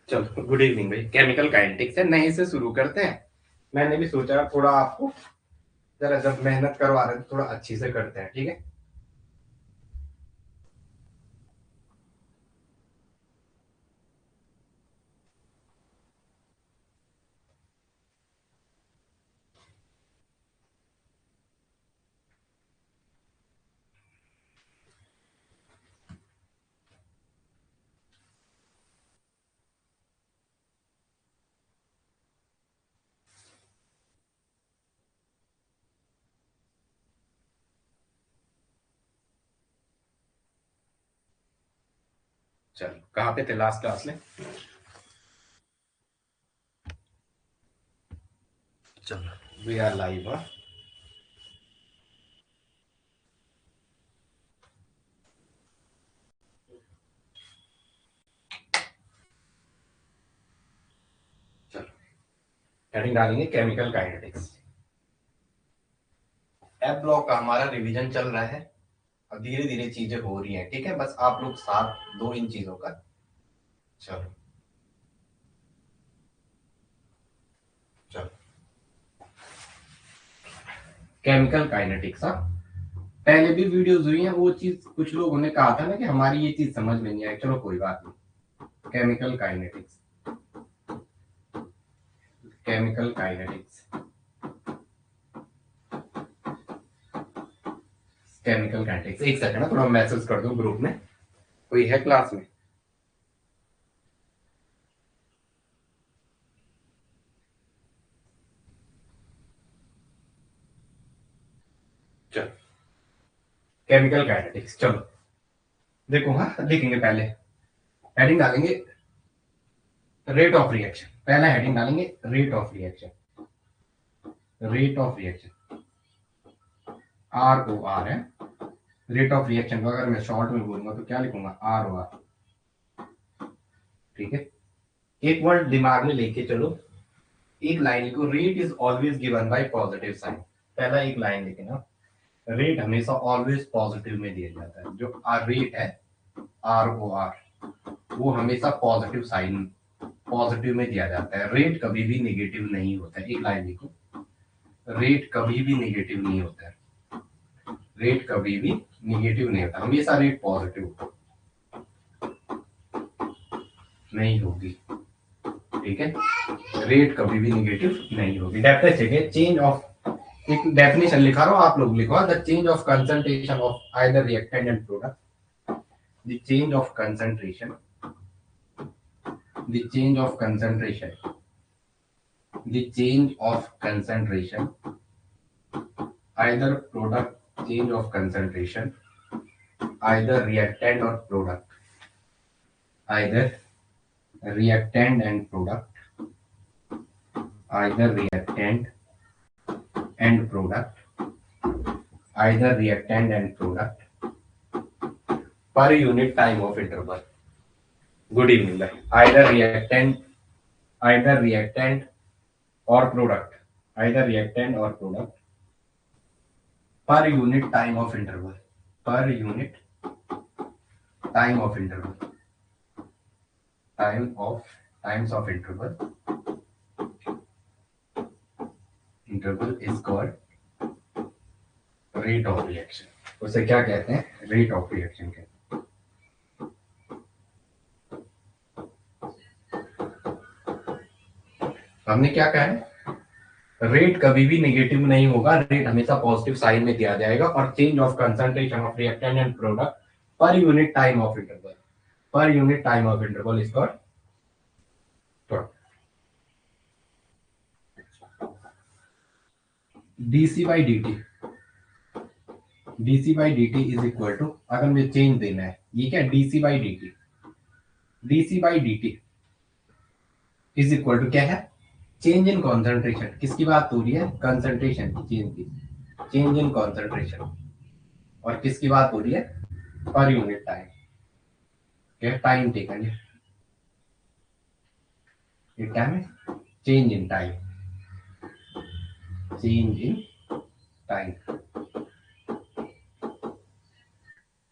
चलो good evening भाई। Chemical kinetics है, नए से शुरू करते हैं। मैंने भी सोचा थोड़ा आपको जरा जब मेहनत करवा रहे हैं तो थोड़ा अच्छी से करते हैं, ठीक है। चलो कहाँ पे थे लास्ट क्लास में? चलो वी आर लाइव। चलो हेडिंग डालेंगे केमिकल काइनेटिक्स। एफ ब्लॉक का हमारा रिवीजन चल रहा है और धीरे धीरे चीजें हो रही हैं, ठीक है। बस आप लोग साथ दो इन चीजों का। चलो चलो केमिकल काइनेटिक्स। हाँ, पहले भी वीडियोस हुई हैं, वो चीज कुछ लोगों ने कहा था ना कि हमारी ये चीज समझ में नहीं आई। चलो कोई बात नहीं। Chemical kinetics, chemical kinetics, chemical kinetics. एक सेकंड ना, थोड़ा मैसेज कर दूं ग्रुप में। कोई है क्लास में? चलो केमिकल काइनेटिक्स। चलो देखो, हाँ लिखेंगे पहले। हेडिंग डालेंगे रेट ऑफ रिएक्शन। पहला हेडिंग डालेंगे rate of reaction. Rate of reaction, ROR है। रेट ऑफ रिएक्शन को अगर मैं शॉर्ट में बोलूंगा तो क्या लिखूंगा? ROR, ठीक है। एक वर्ड दिमाग में लेके चलो। एक लाइन लिखो, rate is always given by positive sign. पहला एक लाइन लिखे ना, रेट हमेशा ऑलवेज पॉजिटिव में दिया जाता है। जो रेट है ROR, वो हमेशा पॉजिटिव साइन, पॉजिटिव में दिया जाता है। रेट कभी भी नेगेटिव नहीं होता है। एक लाइन लिखो, रेट कभी भी नेगेटिव नहीं होता है। रेट कभी भी नेगेटिव नहीं होता, हमेशा रेट पॉजिटिव नहीं होगी, ठीक है। रेट कभी भी नेगेटिव नहीं होगी। डेफिनेशन चेंज ऑफ, एक डेफिनेशन लिखा रहा हूं, आप लोग लिखो। The change of concentration of either reactant and product, the change of concentration, the change of concentration, the change of concentration, either product, change of concentration, either reactant or product, either reactant and product, either reactant and product, either reactant and product per unit time of interval. Good evening भाई। either reactant, either reactant or product, either reactant or product per unit time of interval, per unit time of interval, time of, times of interval, interval is called rate of reaction. उसे क्या कहते हैं? Rate of reaction कहते हैं। हमने क्या कहा है? रेट कभी भी नेगेटिव नहीं होगा, रेट हमेशा पॉजिटिव साइन में दिया जाएगा। और change of concentration of reactant and product per unit time of interval, per unit time of interval is called dc by d t. Dc by d t is equal to, अगर मुझे change देना है, ये क्या? Dc by d t, dc by d t is equal to क्या है? Change in concentration. किसकी बात हो रही है? कंसंट्रेशन की चेंज की, चेंज इन कॉन्सेंट्रेशन। और किसकी बात हो रही है? पर यूनिट टाइम, क्या टाइम टेकन, ये क्या है? Change in time, change in time.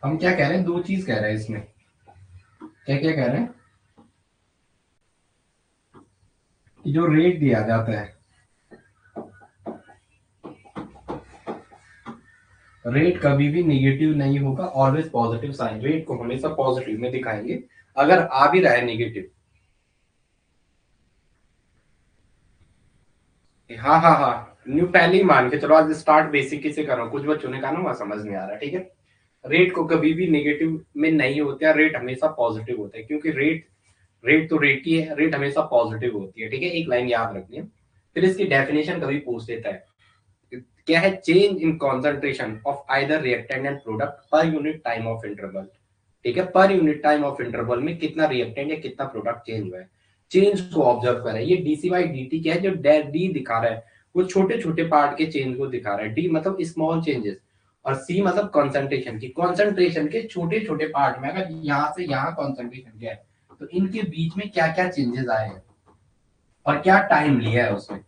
हम क्या कह रहे हैं? दो चीज कह रहे हैं इसमें। क्या क्या कह रहे हैं? जो रेट दिया जाता है, रेट कभी भी नेगेटिव नहीं होगा, ऑलवेज पॉजिटिव साइन, रेट को हमेशा पॉजिटिव में दिखाएंगे। अगर आ भी रहा है नेगेटिव, हाँ हाँ हाँ, न्यू पहले ही मान के चलो, आज स्टार्ट बेसिक से कर रहा हूँ, कुछ बच्चों ने कहा ना वहां समझ नहीं आ रहा, ठीक है। रेट को कभी भी नेगेटिव में नहीं होता, रेट हमेशा पॉजिटिव होता है, क्योंकि रेट रेट तो रेट ही है, रेट हमेशा पॉजिटिव होती है, ठीक है। एक लाइन याद रखनी है। फिर इसकी डेफिनेशन कभी पूछ देता है, क्या है, change in concentration of either reactant and product per unit time of interval, ठीक है। पर यूनिट टाइम ऑफ इंटरवल में कितना रिएक्टेंट या कितना प्रोडक्ट चेंज हुआ है, चेंज को ऑब्जर्व करें। ये डीसी बाई डी क्या है, जो डी दिखा रहा है वो छोटे छोटे पार्ट के चेंज को दिखा रहा है, डी मतलब स्मॉल चेंजेस, और सी मतलब कॉन्सेंट्रेशन की, कॉन्सेंट्रेशन के छोटे छोटे पार्ट में, अगर यहाँ से यहाँ कॉन्सेंट्रेशन क्या है तो इनके बीच में क्या क्या चेंजेस आए हैं और क्या टाइम लिया है उसमें।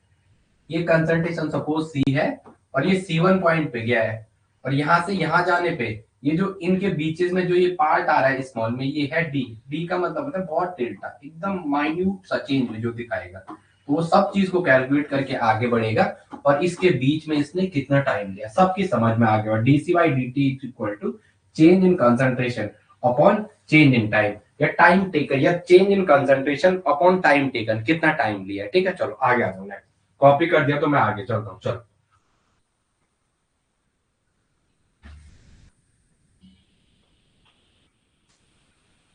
ये कंसंट्रेशन सपोज सी है और ये C1 पॉइंट पे गया है, और यहां से यहां जाने पे ये जो इनके बीचेस में जो ये पार्ट आ रहा है स्मॉल में, ये है डी, डी का मतलब बहुत डेल्टा, एकदम माइन्यूट सा चेंज जो दिखाएगा, तो वो सब चीज को कैलकुलेट करके आगे बढ़ेगा, और इसके बीच में इसने कितना टाइम लिया सबकी समझ में आ गया। Dc by d t equal to change in concentration upon change in time, या टाइम टेकन, या change in concentration upon time taken, कितना टाइम लिया, ठीक है। चलो आगे आ जाओ, नेक्स्ट कॉपी कर दिया तो मैं आगे चलता हूँ, चलो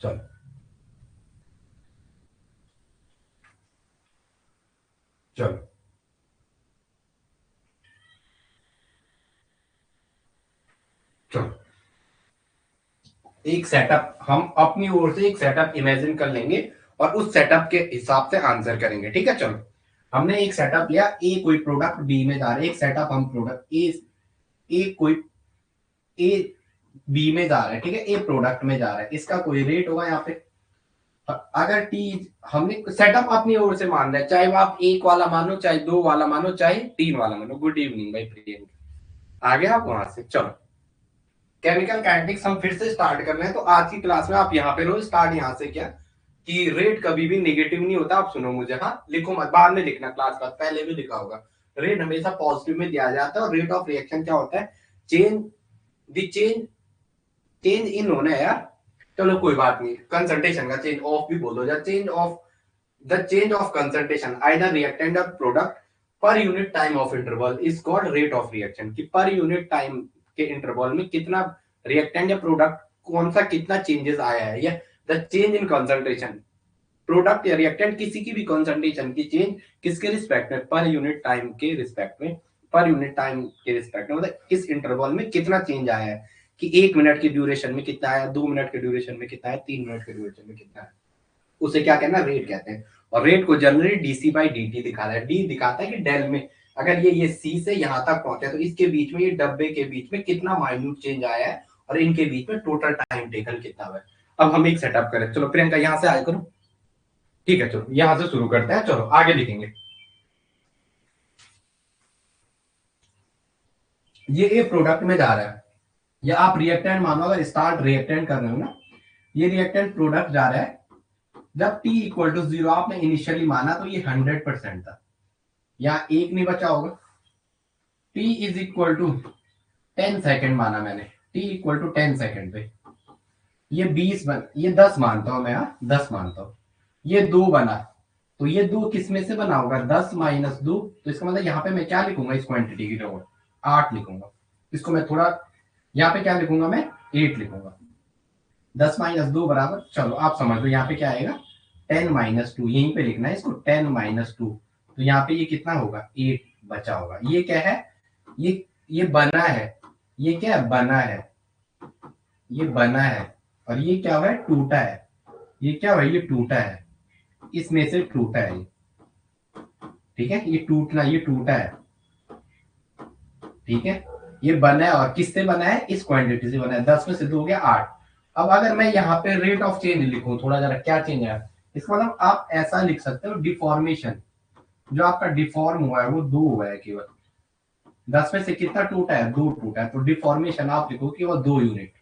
चलो चलो चलो, एक सेटअप हम अपनी ओर से एक सेटअप इमेजिन कर लेंगे और उस सेटअप के हिसाब से आंसर करेंगे, ठीक है। चलो, हमने एक सेटअप लिया, ए कोई प्रोडक्ट बी में जा रहा है, एक सेटअप हम प्रोडक्ट ए कोई ए बी में जा रहा है, ठीक है, ए प्रोडक्ट में जा रहा है, इसका कोई रेट होगा यहाँ पे। अगर टी, हमने सेटअप अपनी ओर से मान रहे हैं, चाहे वो आप एक वाला मानो, चाहे दो वाला मानो, चाहे तीन वाला मानो। गुड इवनिंग भाई प्रियंका, आ गए आप वहां से। चलो, केमिकल काइनेटिक्स हम फिर से स्टार्ट कर रहे हैं, तो आज की क्लास में आप यहाँ पे लो, स्टार्ट यहाँ से क्या कि रेट कभी भी नेगेटिव नहीं होता। आप सुनो मुझे, हाँ लिखो मत, बाद में लिखना, क्लास का पहले भी लिखा होगा। रेट हमेशा पॉजिटिव में दिया जाता है, और रेट ऑफ रिएक्शन क्या होता है, change the change, change in होना है यार, चलो कोई बात नहीं, कंसंट्रेशन का चेंज ऑफ भी बोल दो, या change of the change of concentration either reactant और product per unit time of interval is called rate of reaction, कि पर यूनिट टाइम के इंटरवल में कितना रिएक्टेंट या प्रोडक्ट कौन सा कितना चेंजेस आया है, या the change in concentration, product या रिएक्टेंट किसी की भी कंसंट्रेशन की चेंज किसके रिस्पेक्ट में, पर यूनिट टाइम के रिस्पेक्ट में, पर यूनिट टाइम के रिस्पेक्ट में, मतलब इस इंटरवल में कितना चेंज आया है, कि 1 मिनट के ड्यूरेशन में कितना आया, 2 मिनट के ड्यूरेशन में कितना है, 3 मिनट के ड्यूरेशन में कितना है, उसे क्या कहना, रेट कहते हैं। और रेट को जनरली डीसी बाई डी दिखा रहा है, डी दिखाता है कि डेल में, अगर ये सी से यहाँ तक पहुंचे तो इसके बीच में, ये डब्बे के बीच में कितना माइन्यूट चेंज आया है, और इनके बीच में टोटल टाइम टेकन कितना हुआ है। अब हम एक सेटअप करें, चलो प्रियंका यहाँ से आए करो, ठीक है, चलो यहाँ से शुरू करते हैं, चलो आगे लिखेंगे। ये ए प्रोडक्ट में जा रहा है, या आप रिएक्टेंट मानो, अगर स्टार्ट रिएक्टेंट कर रहे हो ना, ये रिएक्टेंट प्रोडक्ट जा रहा है, जब t इक्वल टू 0 आपने इनिशियली माना तो ये 100% था, यहाँ एक नहीं बचा होगा, t is equal to 10 second माना मैंने, t इक्वल टू 10 सेकेंड पे ये 20 बन, ये 10 मानता हूं मैं, 10 मानता हूं, ये 2 बना, तो ये 2 किस में से बना होगा, 10 माइनस 2, तो इसका मतलब यहाँ पे मैं क्या लिखूंगा इस क्वांटिटी की जगह, 8 लिखूंगा, इसको मैं थोड़ा यहाँ पे क्या लिखूंगा, मैं 8 लिखूंगा, 10 माइनस 2 बराबर, चलो आप समझ लो यहाँ पे क्या आएगा, 10 माइनस 2, यहीं पे लिखना है इसको, 10 माइनस 2, तो यहाँ पे ये कितना होगा, 8 बचा होगा। ये क्या है, ये बना है, ये क्या है, बना है, ये बना है, और ये क्या हुआ है, टूटा है, ये क्या हुआ, ये टूटा है, इसमें से टूटा है ये, ठीक है, ये टूटना, ये टूटा है, ठीक है, ये बना है, और किससे बना है, इस क्वांटिटी से बना है, 10 में से 2 हो गया 8। अब अगर मैं यहाँ पे रेट ऑफ चेंज लिखूं, थोड़ा जरा क्या चेंज है, इसका मतलब आप ऐसा लिख सकते हो, डिफॉर्मेशन, जो आपका डिफॉर्म हुआ है वो 2 हुआ है केवल, 10 में से कितना टूटा है, 2 टूटा है, तो डिफॉर्मेशन आप लिखो कि वो 2 यूनिट।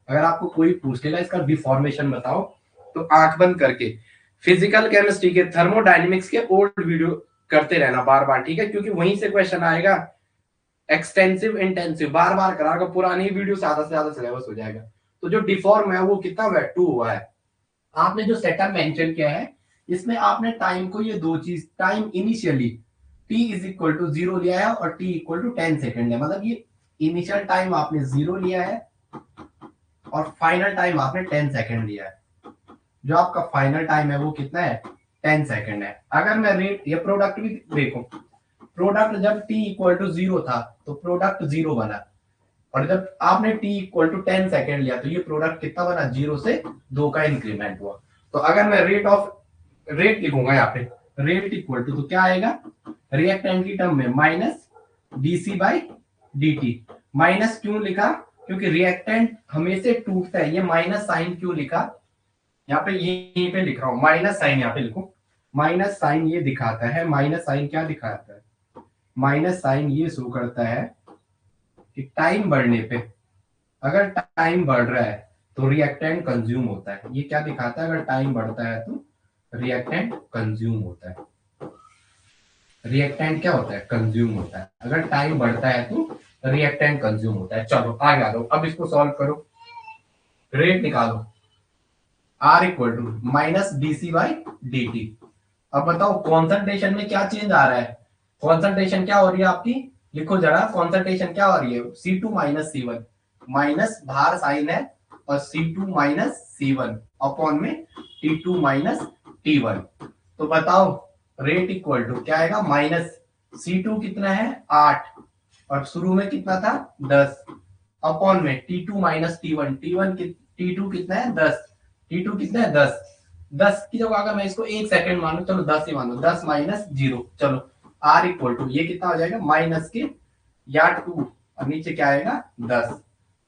अगर आपको कोई पूछ लेगा इसका डिफॉर्मेशन बताओ, तो आंख बंद करके फिजिकल केमिस्ट्री के, थर्मोडायनेमिक्स के ओल्ड वीडियो करते रहना बार बार, ठीक है, क्योंकि वहीं से क्वेश्चन आएगा। एक्सटेंसिव इंटेंसिव बार बार करागा, पुरानी वीडियो ज्यादा से ज्यादा सिलेबस हो जाएगा। तो जो डिफॉर्म है वो कितना हुआ है, 2 हुआ है। आपने जो सेटअप मेंशन किया है इसमें आपने टाइम को ये दो चीज, time initially t is equal to 0 लिया है और t इक्वल टू 10 सेकेंड है, मतलब ये इनिशियल टाइम आपने 0 लिया है और फाइनल टाइम आपने 10 सेकेंड लिया है। जो आपका फाइनल टाइम है वो कितना है, 10 सेकेंड है। अगर मैं रेट, ये प्रोडक्ट भी देखो, प्रोडक्ट जब t इक्वल टू 0 था तो प्रोडक्ट 0 बना, और जब आपने t इक्वल टू 10 सेकेंड लिया तो ये प्रोडक्ट कितना बना, 0 से 2 का इंक्रीमेंट हुआ। तो अगर मैं रेट लिखूंगा यहाँ पे, रेट इक्वल टू, तो क्या आएगा, रिएक्टेंट की टर्म में minus dc by dt। Minus क्यों लिखा, क्योंकि रिएक्टेंट हमेशा टूटता है। ये माइनस साइन क्यों लिखा, यहाँ पे यहीं पे लिख रहा हूं माइनस साइन, यहाँ पे लिखो माइनस साइन, ये दिखाता है, माइनस साइन क्या दिखाता है, माइनस साइन ये शो करता है कि टाइम बढ़ने पे, अगर टाइम बढ़ रहा है तो रिएक्टेंट कंज्यूम होता है। ये क्या दिखाता है, अगर टाइम बढ़ता है तो रिएक्टेंट कंज्यूम होता है। रिएक्टेंट क्या होता है, कंज्यूम होता है। अगर टाइम बढ़ता है तो रिएक्टेंट कंज्यूम होता है। चलो आगे आ जाओ, अब इसको सॉल्व करो, रेट निकालो, r equal to minus dc by d t. अब बताओ कॉन्सेंट्रेशन में क्या चेंज आ रहा है, कॉन्सेंट्रेशन क्या हो रही है आपकी, लिखो जरा, कॉन्सेंट्रेशन क्या हो रही है, C2 माइनस C1, माइनस बाहर साइन है और C2 माइनस C1 अपॉन में T2 माइनस T1। तो बताओ रेट इक्वल टू क्या आएगा, माइनस C2 कितना है 8 और शुरू में कितना था 10 अपॉन में T2 माइनस T1, T2 कितना है 10, T2 कितना है 10, 10 की जगह अगर मैं इसको 1 सेकंड मानू, चलो 10 ही मानो, 10 माइनस 0, चलो आर इक्वल टू ये कितना हो जाएगा, माइनस के या 2 और नीचे क्या आएगा 10।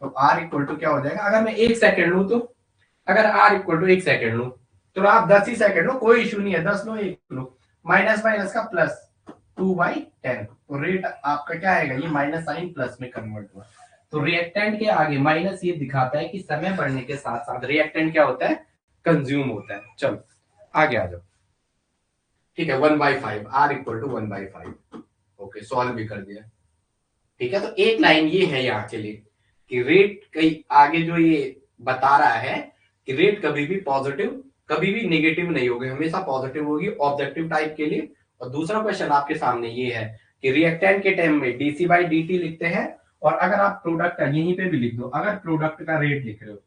तो आर इक्वल टू क्या हो जाएगा, अगर मैं 1 सेकंड लू तो, अगर आर इक्वल टू 1 सेकंड लू तो आप 10 ही सेकंड लो, कोई इशू नहीं है, 10 लो 1 लो, माइनस माइनस का प्लस 2/10। तो रेट आपका क्या आएगा, ये माइनस साइन प्लस में कन्वर्ट हुआ। तो रिएक्टेंट के आगे माइनस ये दिखाता है कि समय बढ़ने के साथ साथ रिएक्टेंट क्या होता है, कंज्यूम होता है। चलो आगे आ जाओ, ठीक है, 1/5, r equal to 1/5। Okay, solve भी कर दिया, ठीक है। तो एक लाइन ये है यहाँ के लिए कि रेट कई आगे जो ये बता रहा है कि रेट कभी भी पॉजिटिव कभी भी नेगेटिव नहीं होगी, हमेशा पॉजिटिव होगी ऑब्जेक्टिव टाइप के लिए। और दूसरा क्वेश्चन आपके सामने ये है कि रिएक्टेंट के टाइम में डीसी बाई डी लिखते हैं, और अगर आप प्रोडक्ट का यहीं पे भी लिख दो, अगर प्रोडक्ट का रेट लिख रहे हो,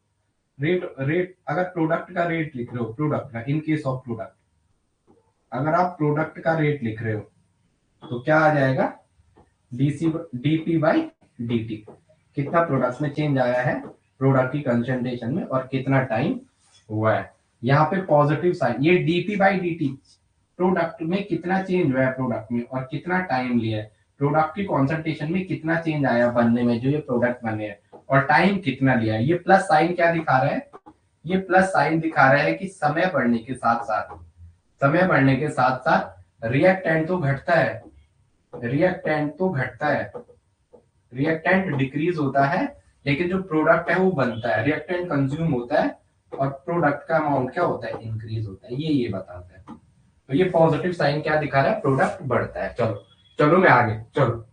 रेट अगर प्रोडक्ट का रेट लिख रहे हो, प्रोडक्ट का, इन केस ऑफ प्रोडक्ट, अगर आप प्रोडक्ट का रेट लिख रहे हो तो क्या आ जाएगा, डीसी डीपी बाई डी, कितना प्रोडक्ट में चेंज आया है, प्रोडक्ट की कंसंट्रेशन में, और कितना टाइम हुआ है। यहाँ पे पॉजिटिव साइन, ये डीपी बाई डी प्रोडक्ट में कितना चेंज हुआ है, प्रोडक्ट में, और कितना टाइम लिया है, प्रोडक्ट की कॉन्सेंट्रेशन में कितना चेंज आया बनने में, जो ये प्रोडक्ट बने हैं, और टाइम कितना लिया है। ये प्लस साइन क्या दिखा रहा है, ये प्लस साइन दिखा रहा है कि समय बढ़ने के साथ साथ, समय बढ़ने के साथ साथ रिएक्टेंट तो घटता है, रिएक्टेंट तो घटता है, रिएक्टेंट डिक्रीज होता है, लेकिन जो प्रोडक्ट है वो बनता है, रिएक्टेंट कंज्यूम होता है और प्रोडक्ट का अमाउंट क्या होता है, इंक्रीज होता है, ये बताता है। तो ये पॉजिटिव साइन क्या दिखा रहा है, प्रोडक्ट बढ़ता है। चलो चलो मैं आगे, चलो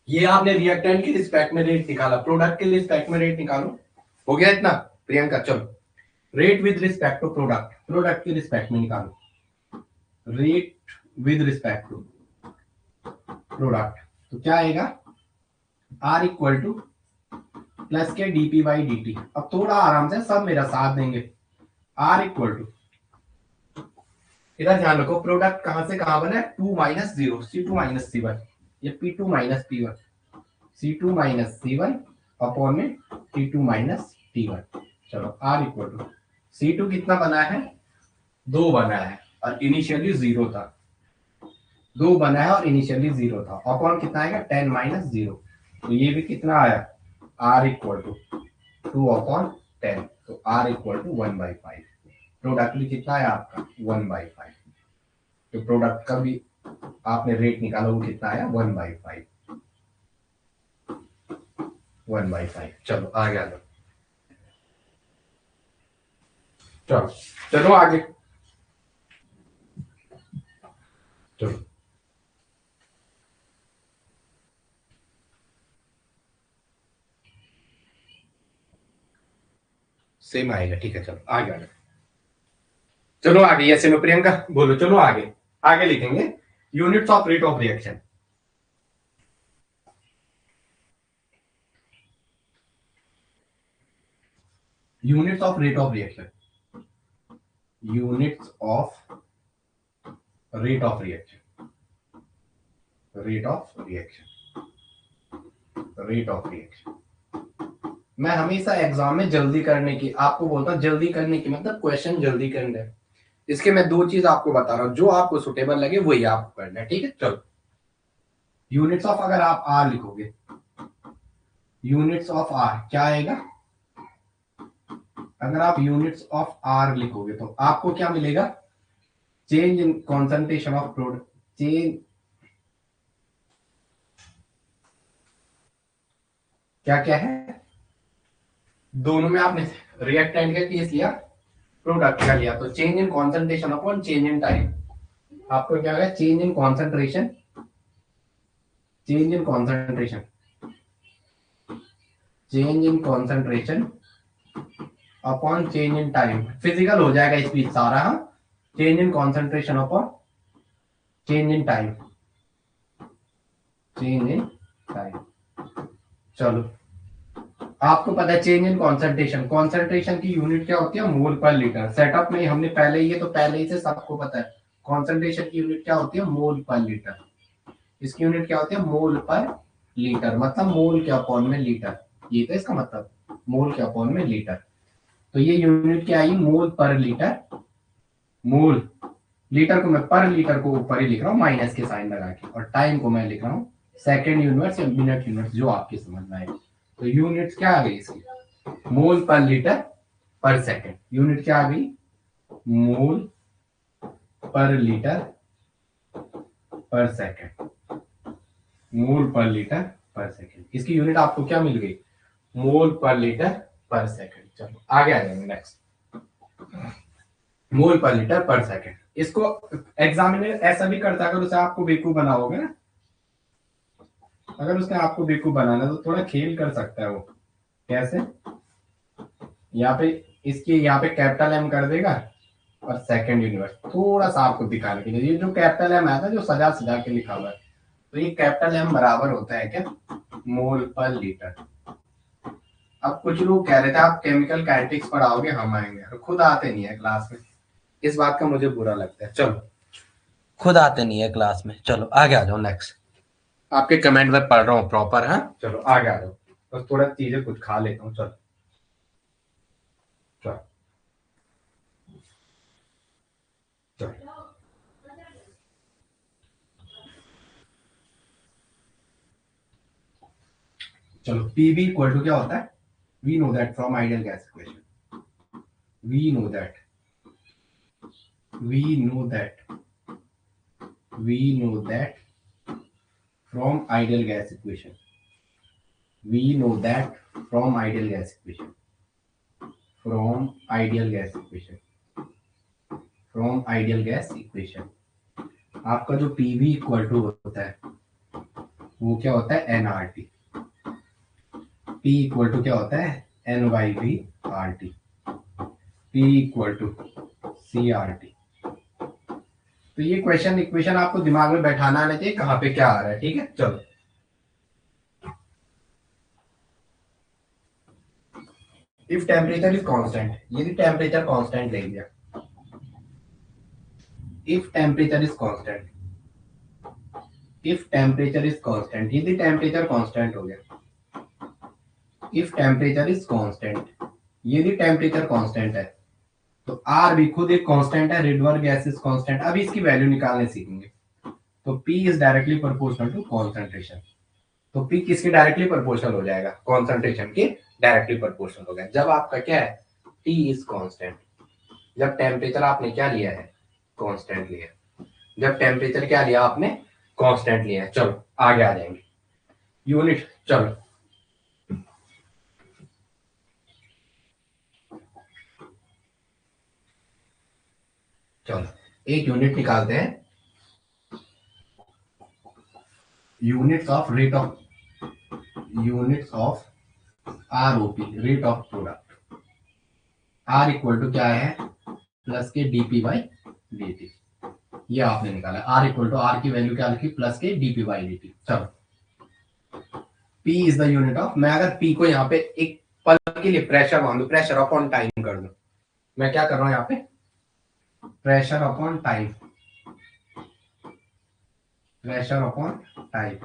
ये आपने रिएक्टेंट के रिस्पेक्ट में रेट निकाला, प्रोडक्ट के रिस्पेक्ट में रेट निकालो, हो गया इतना प्रियंका। चलो rate with respect to product, product के रिस्पेक्ट में निकालो, rate with respect to product, तो क्या आएगा, r equal to plus k dp by d t. अब थोड़ा आराम से सब मेरा साथ देंगे, आर इक्वल टू, इधर ध्यान रखो प्रोडक्ट कहां से कहां बना है, 2 माइनस 0, C2 माइनस C1, ये P2 minus P1, C2 minus C1 upon में T2 माइनस T1। चलो आर इक्वल टू, C2 कितना बना है, 2 बना है और इनिशियली 0 था, 2 बना है और इनिशियली 0 था, अपॉन कितना आएगा 10 माइनस 0, तो ये भी कितना आया, आर इक्वल टू 2 अपॉन 10, तो आर इक्वल टू 1/5। प्रोडक्ट भी कितना है आपका 1/5, तो प्रोडक्ट का भी आपने रेट निकाला वो कितना आया 1/5। 1/5। चलो आगे आ जाओ। चलो चलो आगे। चलो सेम आएगा, ठीक है। चलो आगे आ जाओ। चलो आगे, यस नो प्रियंका बोलो। चलो आगे, आगे लिखेंगे units of rate of reaction. Units of rate of reaction, units of rate of reaction, rate of reaction, rate of reaction. मैं हमेशा एग्जाम में जल्दी करने की आपको बोलता हूँ, जल्दी करने की मतलब क्वेश्चन जल्दी करना है। इसके मैं दो चीज आपको बता रहा हूँ, जो आपको सुटेबल लगे वही आपको करना है, ठीक है। चलो यूनिट्स ऑफ, अगर आप आर लिखोगे, यूनिट्स ऑफ आर क्या आएगा? अगर आप यूनिट्स ऑफ आर लिखोगे तो आपको क्या मिलेगा? Change in concentration of product, change क्या क्या है दोनों में, आपने रिएक्टेंट का केस लिया, प्रोडक्ट का लिया, तो change in concentration upon change in time आपको क्या होगा? Change in concentration, change in concentration, change in concentration upon change in time. Physical हो जाएगा स्पीड सारा, हाँ। Change in concentration upon change in time, change in time. चलो आपको पता है चेंज इन कॉन्सेंट्रेशन, कॉन्सेंट्रेशन की यूनिट क्या होती है? मोल पर लीटर। सेटअप में हमने पहले ही, ये तो पहले ही से सबको पता है, कॉन्सेंट्रेशन की यूनिट क्या होती है? मोल पर लीटर। इसकी यूनिट क्या होती है? मोल पर लीटर, मतलब मोल के अपॉन में लीटर, ये तो इसका मतलब, मोल के अपॉन में लीटर। तो ये यूनिट क्या आई? मोल पर लीटर। मोल, लीटर को मैं पर लीटर को ऊपर ही लिख रहा हूँ माइनस के साइन लगा के, और टाइम को मैं लिख रहा हूँ सेकेंड यूनिट्स या मिनट यूनिट्स, जो आपकी समझ में आए। तो यूनिट क्या आ गई इसकी? मोल पर लीटर पर सेकेंड। यूनिट क्या आ गई? मोल पर लीटर पर सेकेंड, मोल पर लीटर पर सेकेंड। इसकी यूनिट आपको क्या मिल गई? मोल पर लीटर पर सेकेंड। चलो आगे आ जाएंगे नेक्स्ट, मोल पर लीटर पर सेकेंड। इसको एग्जामिनर ऐसा भी करता है, अगर उसे आपको बेवकूफ बनाओगे ना, अगर उसने आपको बेवकूफ बनाना तो थोड़ा खेल कर सकता है वो। कैसे? यहाँ पे इसकी, यहाँ पे कैपिटल एम कर देगा और सेकंड यूनिवर्स थोड़ा सा आपको दिखाने के लिए, ये जो कैपिटल एम आता है जो सजा सजा के लिखा हुआ है, तो ये कैपिटल एम बराबर होता है क्या? मोल पर लीटर। अब कुछ लोग कह रहे थे आप केमिकल काइनेटिक्स पढ़ाओगे, हम आएंगे, और खुद आते नहीं है क्लास में, इस बात का मुझे बुरा लगता है। चलो खुद आते नहीं है क्लास में। चलो आगे आ जाओ नेक्स्ट, आपके कमेंट में पढ़ रहा हूँ प्रॉपर, हाँ। चलो आगे आ जाओ, बस थोड़ा चीजें कुछ खा लेता हूँ। चलो चलो चलो चलो पीवी इक्वल टू क्या होता है? We know that from ideal gas equation, we know that, we know that, we know that from ideal gas equation, we know that from ideal gas equation, from ideal gas equation, from ideal gas equation. आपका जो PV equal to होता है वो क्या होता है? NRT. P equal to क्या होता है? N by v r t, p equal to c r t. तो ये क्वेश्चन इक्वेशन आपको दिमाग में बैठाना आना चाहिए कहाँ पे क्या आ रहा है, ठीक है। चलो इफ टेम्परेचर इज कांस्टेंट, यदि टेम्परेचर कांस्टेंट ले लिया, if temperature is constant, if temperature is constant, यदि टेम्परेचर कांस्टेंट हो गया, इफ टेम्परेचर इज कांस्टेंट, यदि टेम्परेचर कांस्टेंट है, तो आर भी खुद एक कांस्टेंट है, रिडवर्ड गैस इज कांस्टेंट। अब इसकी वैल्यू निकालने सीखेंगे। तो P is directly proportional to concentration. तो P किसके डायरेक्टली प्रोपोर्शनल हो जाएगा? कॉन्सेंट्रेशन के डायरेक्टली प्रोपोर्शनल हो गया, जब आपका क्या है? T is constant. जब टेम्परेचर आपने क्या लिया है? कांस्टेंट लिया। जब टेम्परेचर क्या लिया आपने? कांस्टेंट लिया है। चलो आगे आ जाएंगे यूनिट। चलो चलो एक यूनिट निकालते हैं, units of ROP, rate of product. R equal to क्या है, plus k dp by D. ये आपने निकाला, आर इक्वल टू, आर की वैल्यू क्या लिखी, plus k dp by D. चलो P is the unit of, मैं अगर पी को यहाँ पे एक पल के लिए प्रेशर मान दू, प्रेशर अपॉन टाइम कर दू, मैं क्या कर रहा हूं यहाँ पे, pressure upon time, pressure upon time.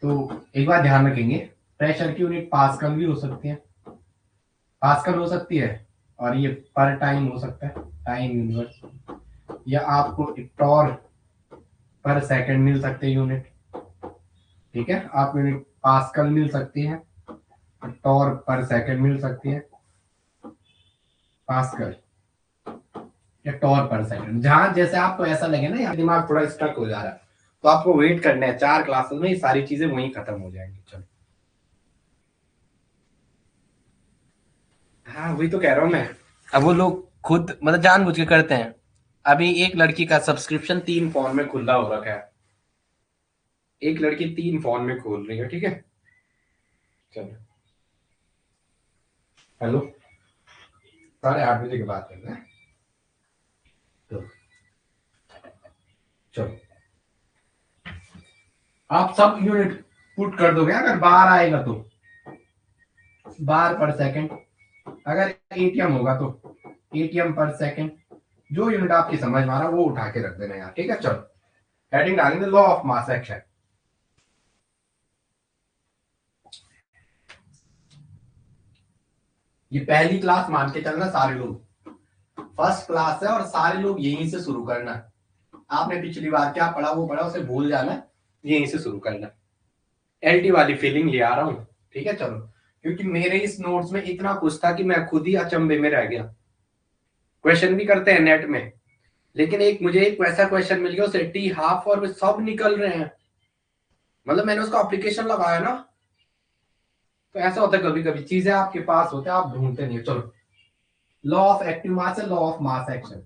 तो एक बार ध्यान रखेंगे, प्रेशर की यूनिट पास्कल भी हो सकती है, पास्कल हो सकती है, और ये पर टाइम हो सकता है, टाइम यूनिवर्स, या आपको टॉर पर सेकंड मिल सकते हैं यूनिट, ठीक है, आप यूनिट पास्कल मिल सकती है, टॉर पर सेकंड मिल सकती है, पास्कल या टॉर पर सेकंड, जहां जैसे आपको ऐसा लगे ना यार दिमाग थोड़ा स्टक हो जा रहा है, तो आपको वेट करना है, 4 क्लासेस में ये सारी चीजें वहीं खत्म हो जाएंगी। चलो हाँ वही तो कह रहा हूँ मैं, अब वो लोग खुद मतलब जानबूझ के करते हैं। अभी एक लड़की का सब्सक्रिप्शन 3 फोन में खुला हो रखा है, एक लड़की 3 फोन में खोल रही है, ठीक है। चलो हेलो, 8:30 के बाद करना है, तो चलो आप सब यूनिट पुट कर दोगे, अगर बार आएगा तो बार पर सेकंड, अगर एटीएम होगा तो एटीएम पर सेकंड, जो यूनिट आपकी समझ में आ रहा है वो उठा के रख देना यार, ठीक है। चलो हेडिंग डालेंगे लॉ ऑफ मास एक्शन। ये पहली क्लास मान के चलना, सारे लोग फर्स्ट क्लास है और सारे लोग यहीं से शुरू करना। आपने पिछली बार क्या पढ़ा वो पढ़ा, उसे भूल जाना, यहीं से शुरू करना। एलटी वाली फीलिंग ले आ रहा हूं, ठीक है। चलो क्योंकि मेरे इस नोट्स में इतना कुछ था कि मैं खुद ही अचंभे में रह गया। क्वेश्चन भी करते हैं नेट में, लेकिन एक मुझे एक वैसा क्वेश्चन मिल गया, उसे टी हाफ और सब निकल रहे हैं, मतलब मैंने उसका एप्लीकेशन लगाया ना, तो ऐसा होता है कभी कभी चीजें आपके पास होते हैं आप ढूंढते नहीं हो। चलो लॉ ऑफ एक्टिव मास है, law of mass action,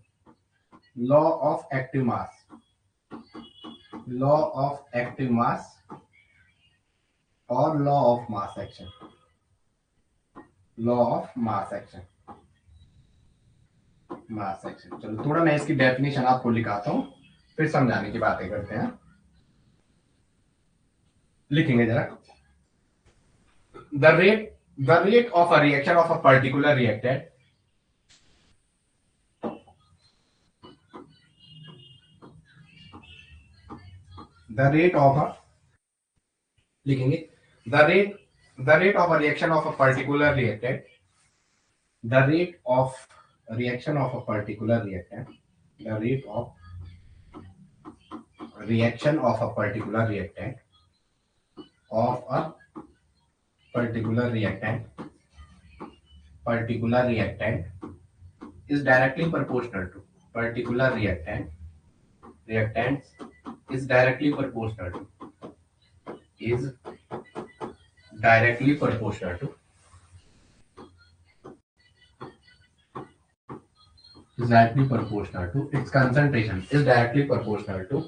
law of active mass, law of active mass और law of mass action, law of mass action, mass action. चलो थोड़ा मैं इसकी डेफिनेशन आपको लिखाता हूं, फिर समझाने की बातें करते हैं। लिखेंगे जरा, the rate of a reaction of a particular reactant, the rate of a, लिखेंगे the rate of a reaction of a particular reactant, the rate of reaction of a particular reactant, the rate of reaction of a particular reactant, of a particular reactant is directly proportional to, particular reactants is directly proportional to, is directly proportional to, is directly proportional to its concentration, is directly proportional to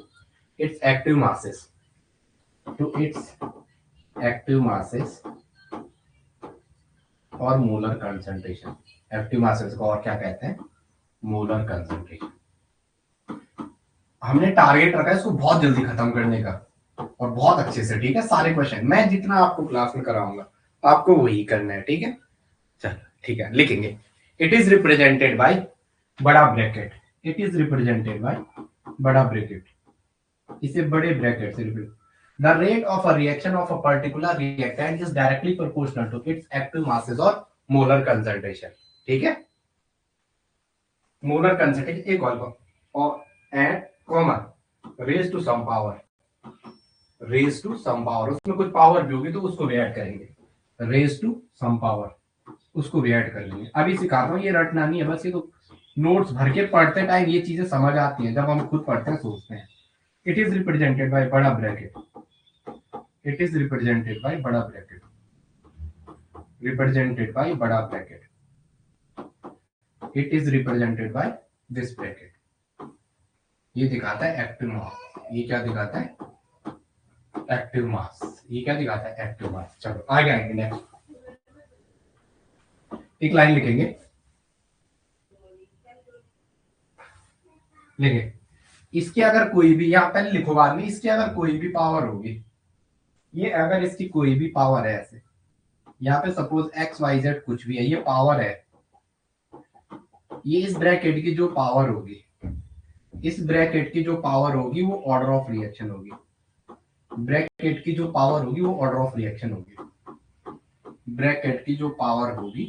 its active masses, to its active masses और molar concentration. Active masses को और क्या कहते हैं, molar concentration. हमने target रखा है इसको बहुत जल्दी खत्म करने का और बहुत अच्छे से, ठीक है। सारे क्वेश्चन मैं जितना आपको क्लास में कराऊंगा आपको वही करना है, ठीक है। चलो ठीक है, लिखेंगे इट इज रिप्रेजेंटेड बाय बड़ा bracket, it is represented by बड़ा ब्रैकेट, इसे बड़े ब्रैकेट से represent, the rate of a reaction of a particular reactant is directly proportional to its active masses और molar concentration, ठीक है। molar concentration एक और and comma raised to some power, raised to some power, उसमें कुछ power भी होगी तो उसको भी ऐड करेंगे, raised to some power उसको भी ऐड कर लेंगे। अभी सिखाता हूँ, ये रटना नहीं है बस, ये तो नोट्स भर के पढ़ते टाइम ये चीजें समझ आती हैं, जब हम खुद पढ़ते हैं सोचते हैं। इट इज रिप्रेजेंटेड बाय बड़ा bracket, it is represented by बड़ा ब्रैकेट, represented by बड़ा bracket, it is represented by this bracket. ये दिखाता है एक्टिव मास। ये क्या दिखाता है? Active mass. ये क्या दिखाता है? Active mass. चलो आगे आएंगे नेक्स्ट। एक लाइन लिखेंगे, लिखे इसके अगर कोई भी, यहां पहले लिखो बाद में, इसकी अगर कोई भी पावर होगी, ये अगर इसकी कोई भी पावर है, ऐसे यहाँ पे सपोज एक्स वाई जेड कुछ भी है, ये पावर है, ये इस ब्रैकेट की जो पावर होगी, इस ब्रैकेट की जो पावर होगी वो ऑर्डर ऑफ रिएक्शन होगी। ब्रैकेट की जो पावर होगी वो ऑर्डर ऑफ रिएक्शन होगी। ब्रैकेट की जो पावर होगी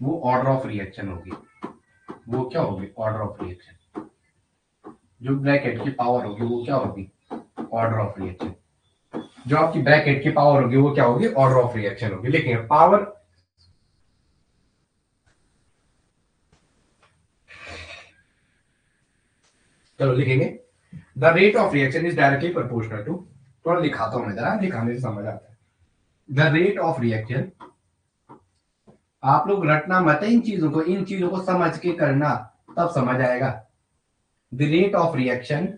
वो ऑर्डर ऑफ रिएक्शन होगी। वो क्या होगी? Order of reaction. जो ब्रैकेट की पावर होगी वो क्या होगी? Order of reaction. जो आपकी ब्रैकेट की पावर होगी वो क्या होगी? ऑर्डर ऑफ रिएक्शन होगी। लेकिन पावर, चलो लिखेंगे the rate of reaction is directly proportional to, थोड़ा लिखाता हूं मैं, जरा लिखाने से समझ आता है। द रेट ऑफ रिएक्शन, आप लोग रटना मत है इन चीजों को, इन चीजों को समझ के करना, तब समझ आएगा। द रेट ऑफ रिएक्शन,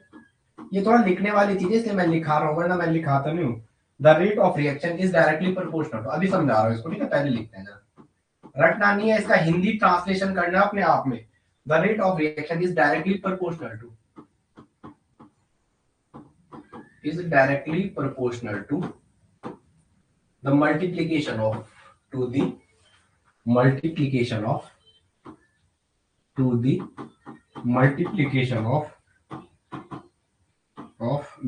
ये थोड़ा लिखने वाली चीज है इसलिए मैं लिखा रहा हूं, वरना मैं लिखाता नहीं हूं। The rate of reaction is directly proportional to, अभी समझा रहा हूं इसको, ठीक है? पहले लिखते हैं, रटना नहीं है, इसका हिंदी ट्रांसलेशन करना अपने आप में। The rate of reaction is directly proportional to, is directly proportional to the multiplication of, to the multiplication of, to the multiplication of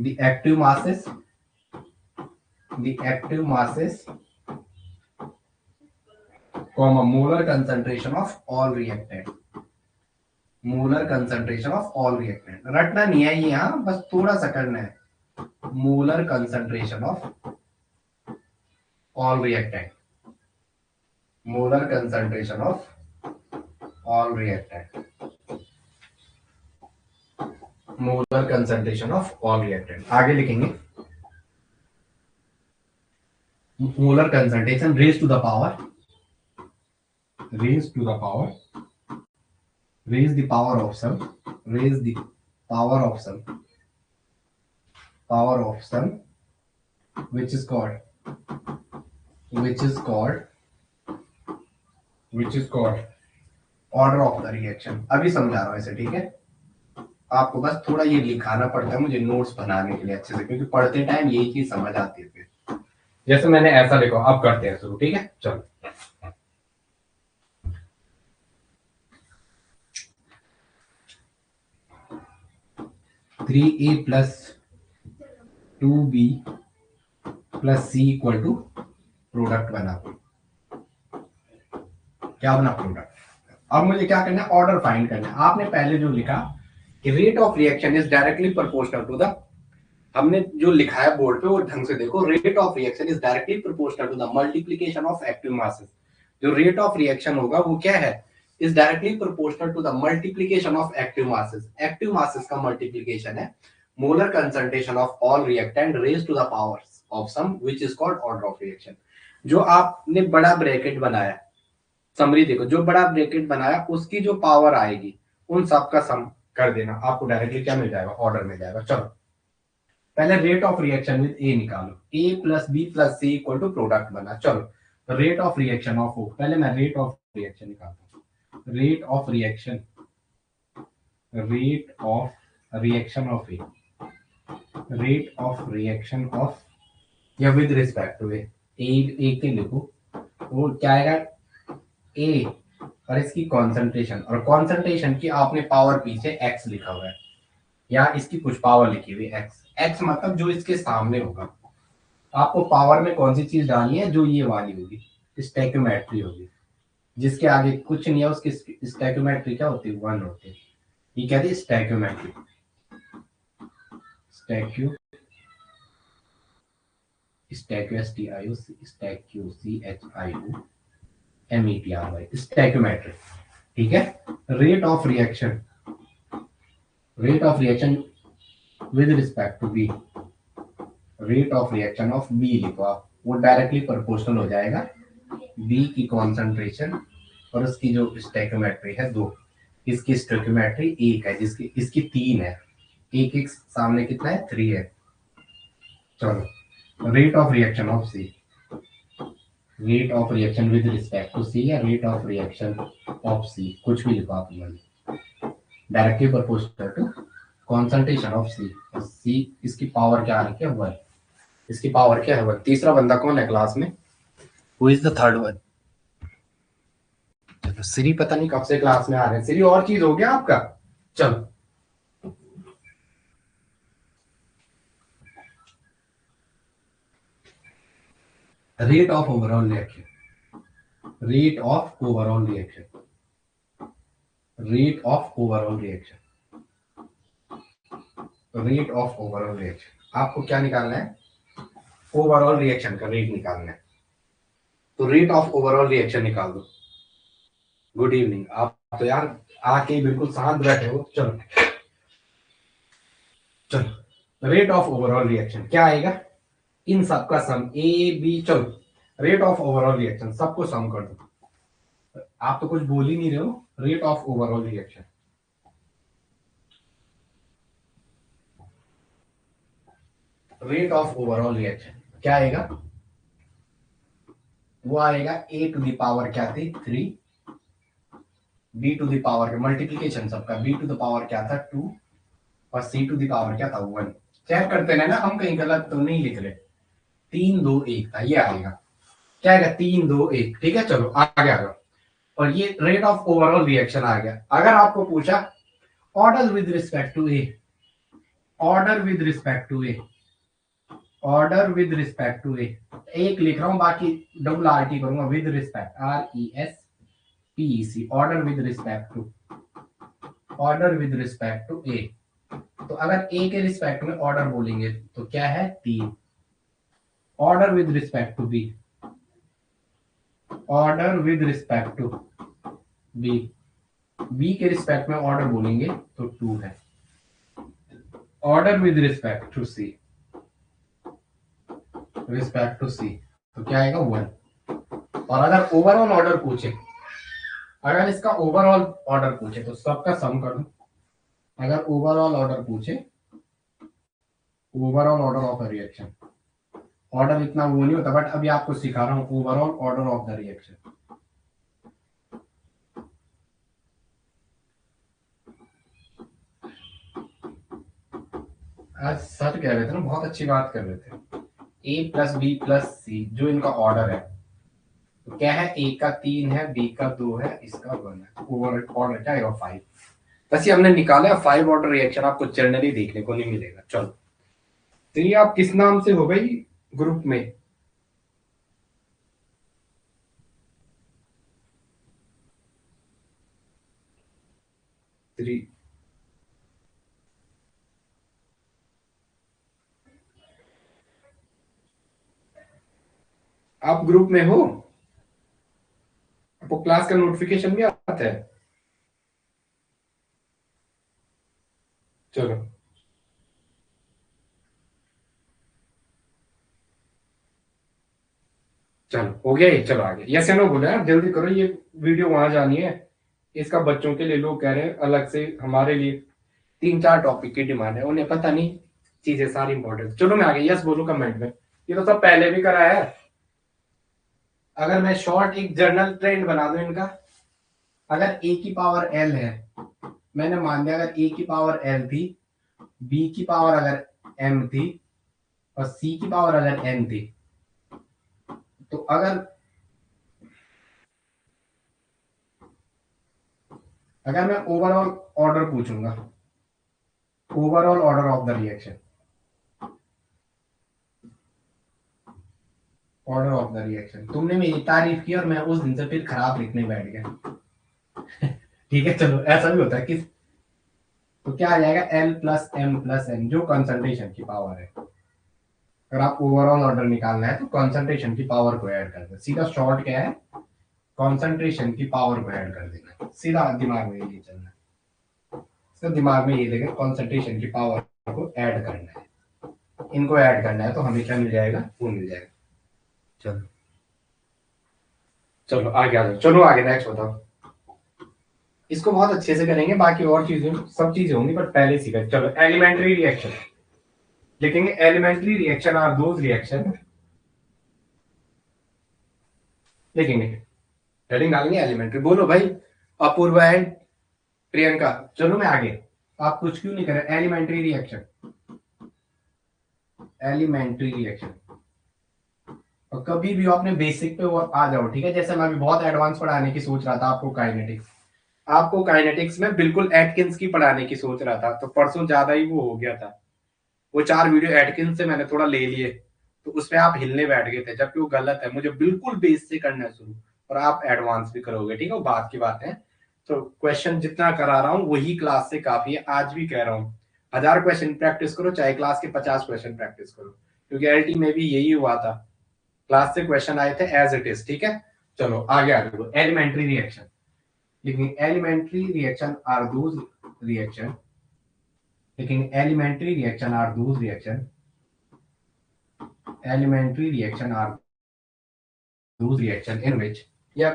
the active masses, the active masses comma molar concentration of all reactant, molar concentration of all reactant। रटना नहीं है ये, यहाँ बस थोड़ा सा करना है। molar concentration of all reactant, molar concentration of all reactant, molar concentration of all reactant। आगे लिखेंगे molar concentration raised to the power, raised to the power, raise the power of some, raise the power of some, power of some, which is called, which is called, which is called order of the reaction। अभी समझा रहा हूं इसे, ठीक है? आपको बस थोड़ा ये लिखाना पड़ता है मुझे नोट्स बनाने के लिए अच्छे से, क्योंकि पढ़ते टाइम यही चीज समझ आती है। फिर जैसे मैंने ऐसा लिखा, अब करते हैं शुरू, ठीक है? चलो 3a plus 2b plus c equal to product बना, क्या बना? प्रोडक्ट। अब मुझे क्या करना है? ऑर्डर फाइंड करना है। आपने पहले जो लिखा कि rate of reaction is directly proportional to the, हमने जो लिखा है बोर्ड पे वो ढंग से देखो, rate of reaction is directly proportional to the multiplication of active masses. जो रेट ऑफ रिएक्शन होगा वो क्या है? Is directly proportional to the multiplication of active masses. Active masses का मल्टीप्लिकेशन है molar concentration of all reactant raised to the power of some which is called order of reaction. जो आपने बड़ा bracket बनाया, समरी देखो, जो बड़ा bracket बनाया उसकी जो पावर आएगी उन सब का सम कर देना, आपको डायरेक्टली क्या मिल जाएगा? ऑर्डर मिल जाएगा। चलो पहले rate of reaction with A निकालो, A plus B plus C equal to product बना। चलो rate of reaction of oh, पहले मैं रेट ऑफ रिएक्शन निकालता हूँ। Rate of reaction, rate of reaction of A, rate of reaction of, या with respect to A, A के लिखो, वो क्या आएगा? ए और इसकी कॉन्सेंट्रेशन, और कॉन्सेंट्रेशन की आपने पावर पीछे एक्स लिखा हुआ है, या इसकी कुछ पावर लिखी हुई है एक्स। एक्स मतलब जो इसके सामने होगा। आपको पावर में कौन सी चीज डालनी है? जो ये वाली होगी, स्टैक्योमेट्री होगी। जिसके आगे कुछ नहीं है उसकी स्टैक्योमेट्री क्या होती है? 1 होती है। ये कहती है स्टैक्योमेट्री, स्टैक्यू, स्टैक्यू एस टी आई ओ, स्टैक्यू C H I O M E T R Y, stoichiometry, ठीक है? Rate of reaction, rate of reaction with respect to B, rate of reaction of B लिखो आप, वो डायरेक्टली प्रोपोर्शनल हो जाएगा B की concentration और उसकी जो स्टोइकियोमेट्री है 2, इसकी स्टोइकियोमेट्री 1 है, जिसकी इसकी 3 है, एक एक सामने कितना है 3 है। चलो rate of reaction of C, rate of reaction with respect to C या rate of reaction of C, कुछ भी लिखो आप, directly proportional to concentration of C. C इसकी पावर क्या आ रही है 1, इसकी पावर क्या है 1। तीसरा बंदा कौन है क्लास में, who is the third one. चलो श्री पता नहीं कब से क्लास में आ रहे हैं, श्री और चीज हो गया आपका। चलो rate of overall reaction, rate of overall reaction, rate of overall reaction, rate of overall reaction. आपको क्या निकालना है, ओवरऑल रिएक्शन का रेट निकालना है। तो रेट ऑफ ओवरऑल रिएक्शन निकाल दो। गुड इवनिंग, आप तो यार आके बिल्कुल शांत बैठे हो। चलो चलो रेट ऑफ ओवरऑल रिएक्शन क्या आएगा, इन सबका सम ए बी। चलो रेट ऑफ ओवरऑल रिएक्शन सबको सम कर दो। आप तो कुछ बोल ही नहीं रहे हो। Rate of overall reaction, rate of overall reaction क्या आएगा, वो आएगा ए टू द पावर क्या थी 3, बी टू द पावर के मल्टीप्लीकेशन सबका, बी टू द पावर क्या था 2 और सी टू द पावर क्या था 1। चेक करते हैं ना हम कहीं गलत तो नहीं लिख रहे। 3 2 1 था, ये आएगा क्या आएगा 3 2 1। ठीक है चलो आगे आ गया, और ये रेट ऑफ ओवरऑल रिएक्शन आ गया। अगर आपको पूछा order with respect to A, order with respect to A, order with respect to A, एक लिख रहा हूं बाकी डबल आर टी करूंगा, with respect R E S P E C, order with respect to, order with respect to A. तो अगर ए के respect में ऑर्डर बोलेंगे तो क्या है 3। Order with respect to B, order with respect to B, B के रिस्पेक्ट में ऑर्डर बोलेंगे तो 2 है। Order with respect to C, respect to C तो क्या आएगा 1। और अगर ओवरऑल ऑर्डर पूछे, अगर इसका ओवरऑल ऑर्डर पूछे तो सबका सम कर दो। अगर ओवरऑल ऑर्डर पूछे, overall order of the reaction, order इतना वो नहीं होता बट अभी आपको सिखा रहा हूं overall order of the reaction. आज सर कह रहे थे ना, बहुत अच्छी बात कर रहे थे। ए प्लस बी प्लस सी जो इनका ऑर्डर है, तो क्या है ए का 3 है, बी का 2 है, इसका 1 है। ओवर ऑर्डर क्या आएगा 5। बस ये हमने निकाला है 5 ऑर्डर रिएक्शन, आपको जनरली देखने को नहीं मिलेगा। चलो तो ये आप किस नाम से हो भाई ग्रुप में, थ्री, आप ग्रुप में हो, आपको क्लास का नोटिफिकेशन भी आता है। चलो चलो हो गया ये, चलो आगे। यस या नो बोलो यार, जल्दी करो, ये वीडियो वहां जानी है। इसका बच्चों के लिए लोग कह रहे हैं अलग से, हमारे लिए 3 4 टॉपिक की डिमांड है, उन्हें पता नहीं चीजें सारी इंपॉर्टेंट। चलो मैं आगे, यस बोलो कमेंट में। ये तो सब पहले भी करा है। अगर मैं शॉर्ट एक जर्नल ट्रेंड बना दूं इनका, अगर ए की पावर एल है, मैंने मान लिया अगर ए की पावर एल थी, बी की पावर अगर एम थी और सी की पावर अगर एन थी, तो अगर मैं ओवरऑल ऑर्डर पूछूंगा, overall order of the reaction, order of the reaction, तुमने मेरी तारीफ की और मैं उस दिन से फिर खराब लिखने बैठ गया। ठीक है चलो, ऐसा भी होता है किस, तो क्या आ जाएगा l plus m plus n, जो कंसंट्रेशन की पावर है। अगर आप ओवरऑल ऑर्डर निकालना है तो कंसंट्रेशन की पावर को ऐड कर दो। सीधा शॉर्ट क्या है, कंसंट्रेशन की पावर को ऐड कर देना, सीधा दिमाग में ये चलना है। तो दिमाग में ये देखें कंसंट्रेशन की पावर को ऐड करना है, इनको ऐड करना है तो हमें क्या मिल जाएगा, वो मिल जाएगा। चलो चलो आगे आ जाओ, चलो आगे नेक्स्ट बताओ। इसको बहुत अच्छे से करेंगे, बाकी और चीजें सब चीजें होंगी बट पहले सीखा। चलो एलिमेंट्री रिएक्शन लिखेंगे। Elementary reaction are those reaction लिखेंगे, हेडिंग डालेंगे एलिमेंट्री। बोलो भाई अपूर्वा एंड प्रियंका, चलो मैं आगे। आप कुछ क्यों नहीं कर रहे? Elementary reaction, elementary reaction. और कभी भी अपने बेसिक पे वो आ जाओ, ठीक है। जैसे मैं अभी बहुत एडवांस पढ़ाने की सोच रहा था आपको काइनेटिक्स, आपको काइनेटिक्स में बिल्कुल एटकिंस की पढ़ाने की सोच रहा था, तो परसों ज्यादा ही वो हो गया था। वो 4 वीडियो एटकिंस से मैंने थोड़ा ले लिए, तो उसमें आप हिलने बैठ गए थे, जबकि वो गलत है। मुझे बिल्कुल बेस से करना है शुरू, और आप एडवांस भी करोगे, ठीक है। वो बात की बात है। तो क्वेश्चन जितना करा रहा हूँ वही क्लास से काफी है। आज भी कह रहा हूँ 1000 क्वेश्चन प्रैक्टिस करो, चाहे क्लास के 50 क्वेश्चन प्रैक्टिस करो, क्योंकि एलटी में भी यही हुआ था। क्लास से क्वेश्चन आए थे एज इट इज, ठीक है। चलो आगे आगे। एलिमेंट्री रिएक्शन, लेकिन elementary reaction are those reaction, लेकिन elementary reaction are those reaction, elementary reaction are those reaction in which, या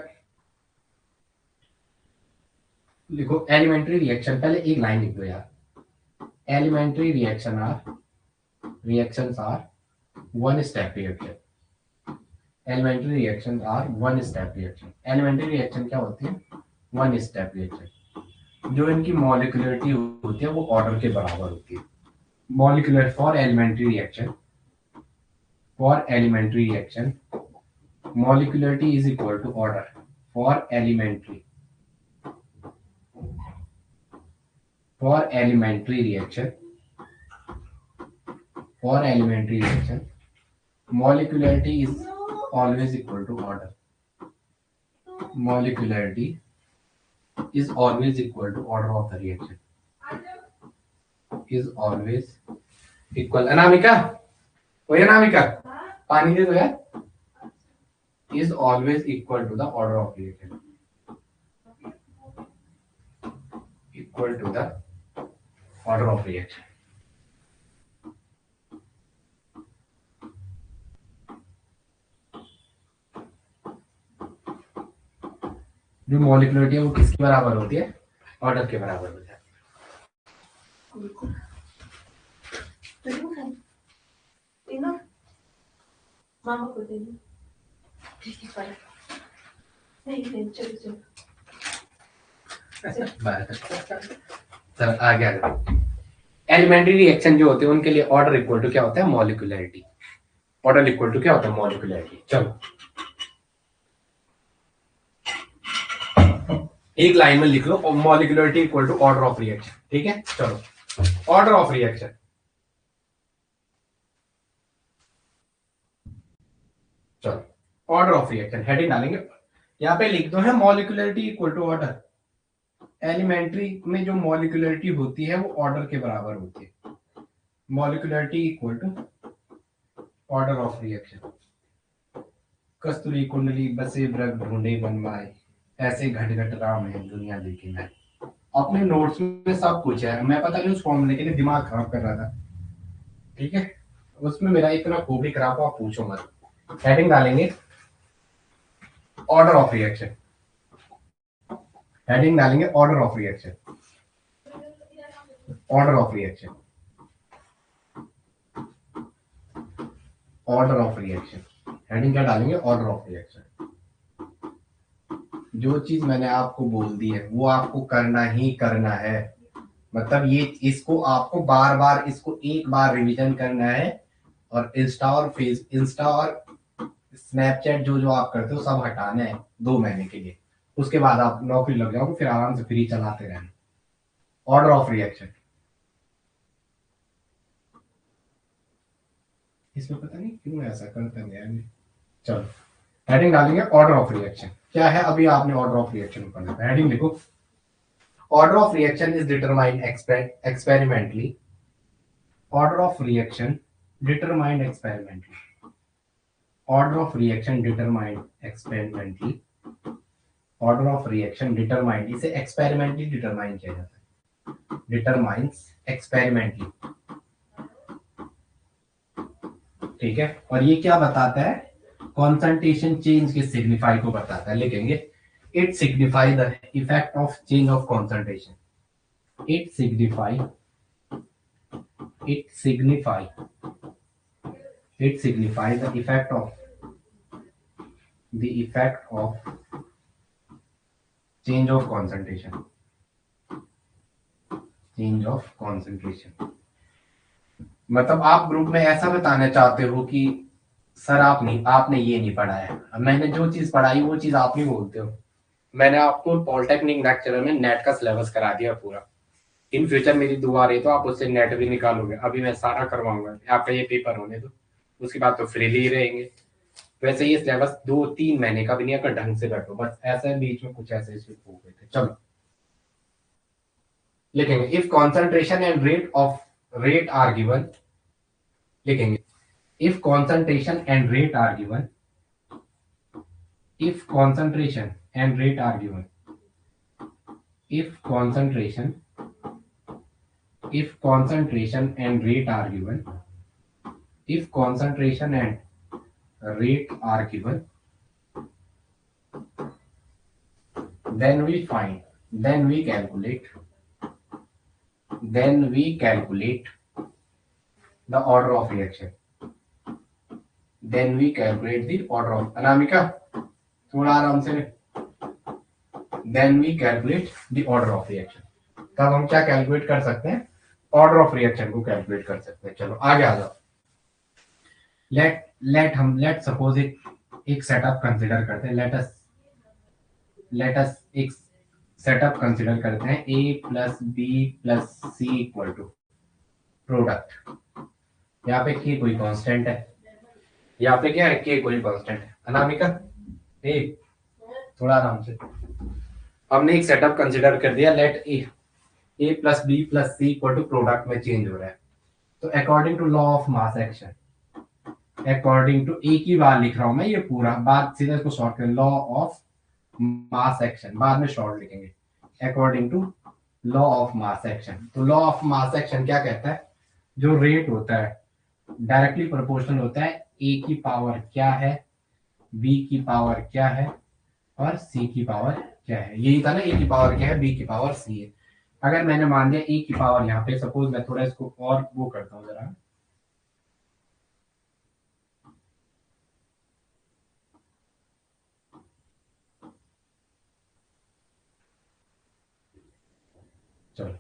लिखो elementary reaction, पहले एक लाइन लिख दो यार। elementary reactions are one step reaction, elementary reactions are one step reaction। elementary reaction क्या होती है? one step reaction। जो इनकी मॉलिक्यूलरिटी होती है वो ऑर्डर के बराबर होती है। Molecular for elementary reaction, for elementary reaction molecularity is equal to order for elementary, for elementary reaction, for elementary reaction molecularity is always equal to order, molecularity is always equal to order of the reaction, is always equal। Anamika, ओए अनामिका, पानी दे दो यार। is always equal to the order of reaction, equal to the order of reaction। जो molecularity है वो किसके बराबर होती है? ऑर्डर के बराबर होती है। मामा को दे दो, नहीं चलो चलो। सर आगे आगे। एलिमेंट्री रिएक्शन जो होते हैं उनके लिए ऑर्डर इक्वल टू क्या होता है? मॉलिक्यूलरिटी। ऑर्डर इक्वल टू क्या होता है? मॉलिक्यूलरिटी। चलो एक लाइन में लिख लो, molecularity equal to order of reaction, ठीक है। चलो ऑर्डर ऑफ रिएक्शन, चलो ऑर्डर ऑफ रिएक्शन हेडिंग डालेंगे, यहाँ पे लिख दो है molecularity equal to order. Elementary में जो मॉलिक्यूलरिटी होती है वो ऑर्डर के बराबर होती है। Molecularity equal to order of reaction. कस्तूरी कुंडली बसे व्रत ढूंढे बनवाए, ऐसे घट घट राम है दुनिया लेके आए। अपने नोट्स में सब कुछ है, मैं पता नहीं उस फॉर्मूले के लिए दिमाग खराब कर रहा था, ठीक है। उसमें मेरा इतना खूबी खराब हो आप पूछो मत। हेडिंग डालेंगे ऑर्डर ऑफ रिएक्शन, हेडिंग डालेंगे order of reaction, order of reaction, order of reaction. Heading क्या डालेंगे? Order of reaction. जो चीज मैंने आपको बोल दी है वो आपको करना ही करना है। मतलब ये इसको आपको बार बार इसको एक बार रिवीजन करना है। और इंस्टा और स्नैपचैट जो जो आप करते हो सब हटाना है 2 महीने के लिए। उसके बाद आप नौकरी लग जाओगे, फिर आराम से फ्री चलाते रहना। ऑर्डर ऑफ रिएक्शन, इसमें पता नहीं क्यों ऐसा करते हैं। चलो हेडिंग डालेंगे ऑर्डर ऑफ रिएक्शन। क्या है अभी आपने ऑर्डर ऑफ रिएक्शन पढ़ना है। हेडिंग लिखो, order of reaction is determined experimentally, order of reaction determined experimentally, order of reaction determined experimentally, order of reaction determined, इसे एक्सपेरिमेंटली डिटरमाइन किया जाता है, डिटरमाइंस एक्सपेरिमेंटली, ठीक है। और ये क्या बताता है? कॉन्सेंट्रेशन चेंज के सिग्निफाई को बताता है। लिखेंगे It signify the effect of change of concentration. It signify it signify it signifies the effect of change of concentration. Change of concentration. मतलब आप ग्रुप में ऐसा बताना चाहते हो कि सर आपने ये नहीं पढ़ा है, मैंने जो चीज पढ़ाई वो चीज आप नहीं बोलते हो। मैंने आपको पॉलिटेक्निक लेक्चर में नेट का सिलेबस करा दिया पूरा। इन फ्यूचर मेरी दुआ रही तो आप उससे नेट भी निकालोगे। अभी मैं सारा करवाऊंगा, आपका ये पेपर होने दो, उसके बाद तो फ्रीली ही रहेंगे। वैसे ये सिलेबस 2-3 महीने का भी नहीं, अगर ढंग से बैठो। बस ऐसे बीच में कुछ ऐसे स्लिप हो गए थे। चलो लिखेंगे if concentration and rate are given. लिखेंगे if concentration and rate are given, if concentration and rate are given, if concentration and rate are given, if concentration and rate are given, then we calculate the order of reaction. Then we calculate the order of Anamika थोड़ा आराम से। Then we calculate the order of reaction. तब हम क्या calculate कर सकते हैं? Order of reaction को कैलकुलेट कर सकते हैं। चलो आगे आ जाओ। लेट सपोज एक सेटअप कंसीडर करते हैं। लेट अस एक सेटअप कंसीडर करते हैं a plus B plus C equal to product. यहाँ पे k कोई कांस्टेंट है, यहाँ पे क्या है, k कोई कांस्टेंट है। अनामिका थोड़ा आराम से। हमने एक सेटअप कंसीडर कर दिया, let a plus B plus C equal to product में चेंज हो रहा है। तो according to law of mass action, according to एक ही बार लिख रहा हूं मैं ये पूरा बात, सीधा इसको शॉर्ट करें। लॉ ऑफ मास एक्शन बाद में शॉर्ट लिखेंगे। According to law of mass action, तो लॉ ऑफ मास एक्शन क्या कहता है? जो रेट होता है डायरेक्टली प्रोपोर्शनल होता है a की पावर क्या है, b की पावर क्या है और c की पावर क्या है। यही था ना, a की पावर क्या है, b की पावर c है। अगर मैंने मान लिया a की पावर, यहाँ पे सपोज मैं थोड़ा इसको और वो करता हूँ जरा, चलो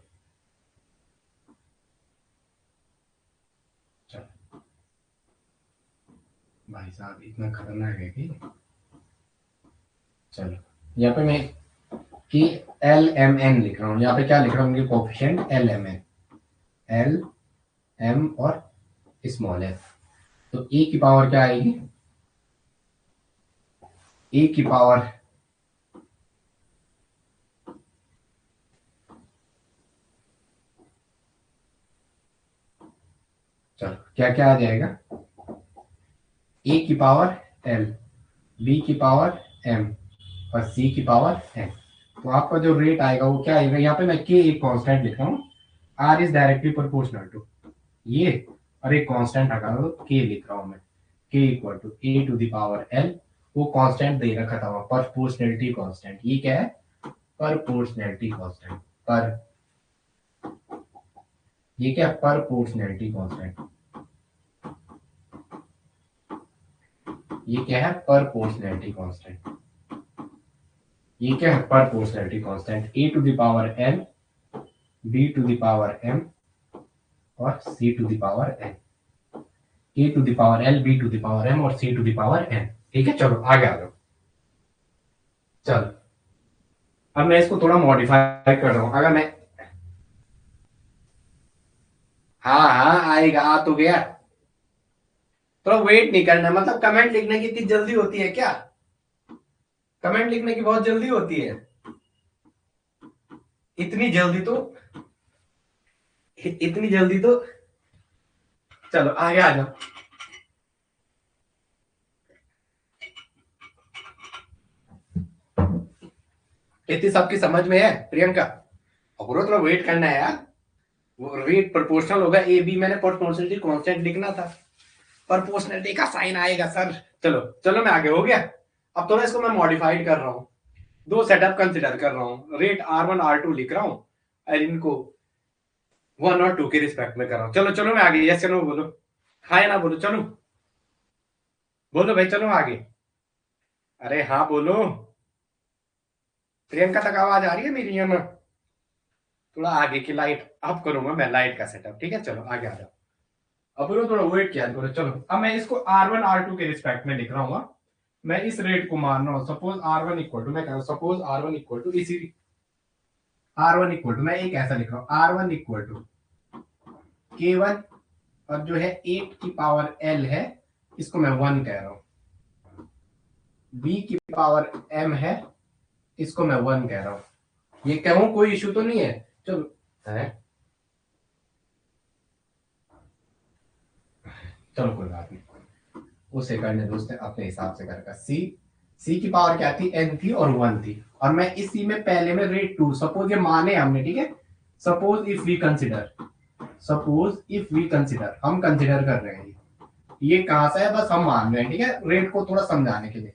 भाई साहब इतना खतरनाक है कि चलो यहाँ पे मैं कि एल एम एन लिख रहा हूँ। यहाँ पे क्या लिख रहा हूँ, coefficient l m n, l m और स्मॉल एफ। तो ए की पावर क्या आएगी, ए की पावर चलो क्या क्या आ जाएगा, ए की पावर एल, बी की पावर एम और सी की पावर एन। तो आपका जो रेट आएगा वो क्या आएगा, यहाँ पे मैं के एक कांस्टेंट लिख रहा हूँ, r is directly proportional to ये, और एक कांस्टेंट हटा दो के लिख रहा हूँ मैं, k equal to a to the power l. वो कांस्टेंट दे रखा था वहां, प्रोपोर्शनैलिटी कांस्टेंट। ये क्या है, प्रोपोर्शनैलिटी कांस्टेंट। पर ये क्या, प्रोपोर्शनैलिटी कांस्टेंट। ये क्या है, प्रोपोर्शनैलिटी कांस्टेंट। ये क्या है, proportionality constant. A to the power N, B to the power M और C to the power N. A to the power L, B to the power M और C to the power N. ठीक है, चलो आगे आ जाओ। चलो अब मैं इसको थोड़ा मॉडिफाई कर रहा हूं। अगर मैं हाँ आएगा, आ तो गया। थोड़ा वेट नहीं करना, मतलब कमेंट लिखने की इतनी जल्दी होती है क्या? कमेंट लिखने की बहुत जल्दी होती है, इतनी जल्दी तो चलो आगे आ जाओ। इतनी सबकी समझ में है प्रियंका? और थोड़ा वेट करना है यार। वो रेट प्रोपोर्शनल होगा, ए बी मैंने प्रोपोर्शनलिटी कांस्टेंट लिखना था, प्रोपोर्शनलिटी का साइन आएगा सर। चलो चलो मैं आगे, हो गया। अब थोड़ा इसको मैं मॉडिफाइड कर रहा हूं। दो सेटअप कंसिडर कर रहा हूँ, रेट R1 R2 लिख रहा हूँ और इनको 1 और 2 के रिस्पेक्ट में कर रहा हूँ। चलो चलो मैं आगे, यस नो बोलो, हाँ या ना बोलो, चलो बोलो भाई, चलो आगे, अरे हाँ बोलो। प्रियंका तक आवाज आ रही है मेरी? यहाँ थोड़ा आगे की लाइट अब करूंगा मैं, लाइट का सेटअप, ठीक है चलो आगे आ जाओ। अब बोलो, थोड़ा वेट किया करो। चलो अब मैं इसको R1 R2 के रिस्पेक्ट में लिख रहा हूँ। मैं इस रेट को मान रहा हूँ, सपोज R1 इक्वल टू, मैं कह रहा हूँ सपोज R1 इक्वल टू इसी, R1 इक्वल टू मैं एक ऐसा लिख रहा हूँ, R1 इक्वल टू K1 और जो है 8 की पावर L है, इसको मैं 1 कह रहा हूँ। B की पावर M है, इसको मैं 1 कह रहा हूँ। ये कहूँ कोई इशू तो नहीं है? चलो है, चलो कोई बात नहीं, उसे करने दो, उसने अपने हिसाब से करेगा। सी की पावर क्या थी? n थी और 1 थी, और मैं इसी में पहले में रेट 2, सपोज ये माने हमने, ठीक है, सपोज इफ वी कंसिडर, हम कंसिडर कर रहे हैं, ये कहां से है, बस हम मान रहे हैं, ठीक है, रेट को थोड़ा समझाने के लिए।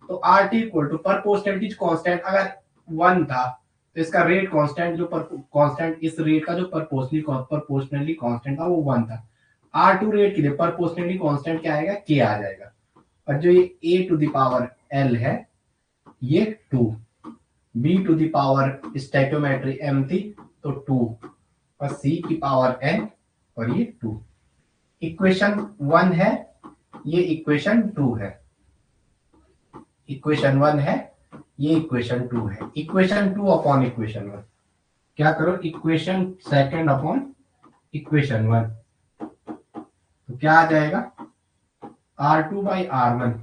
तो R T equal to proportionality constant अगर 1 था, तो इसका रेट कांस्टेंट जो कांस्टेंट इस रेट का जो परपोर्शनली कांस्टेंट था वो 1 था। R2 रेट के लिए परपोर्शनली कांस्टेंट क्या आएगा? K आ जाएगा। और जो ये A to the power L है ये 2, B to the power stoichiometry M थी तो 2, और C की पावर N और ये 2। इक्वेशन 1 है, ये इक्वेशन 2 है, इक्वेशन 1 है, ये इक्वेशन 2 है। इक्वेशन 2 अपॉन इक्वेशन 1, क्या करो, इक्वेशन सेकंड अपॉन इक्वेशन 1, तो क्या आ जाएगा? R2 by R1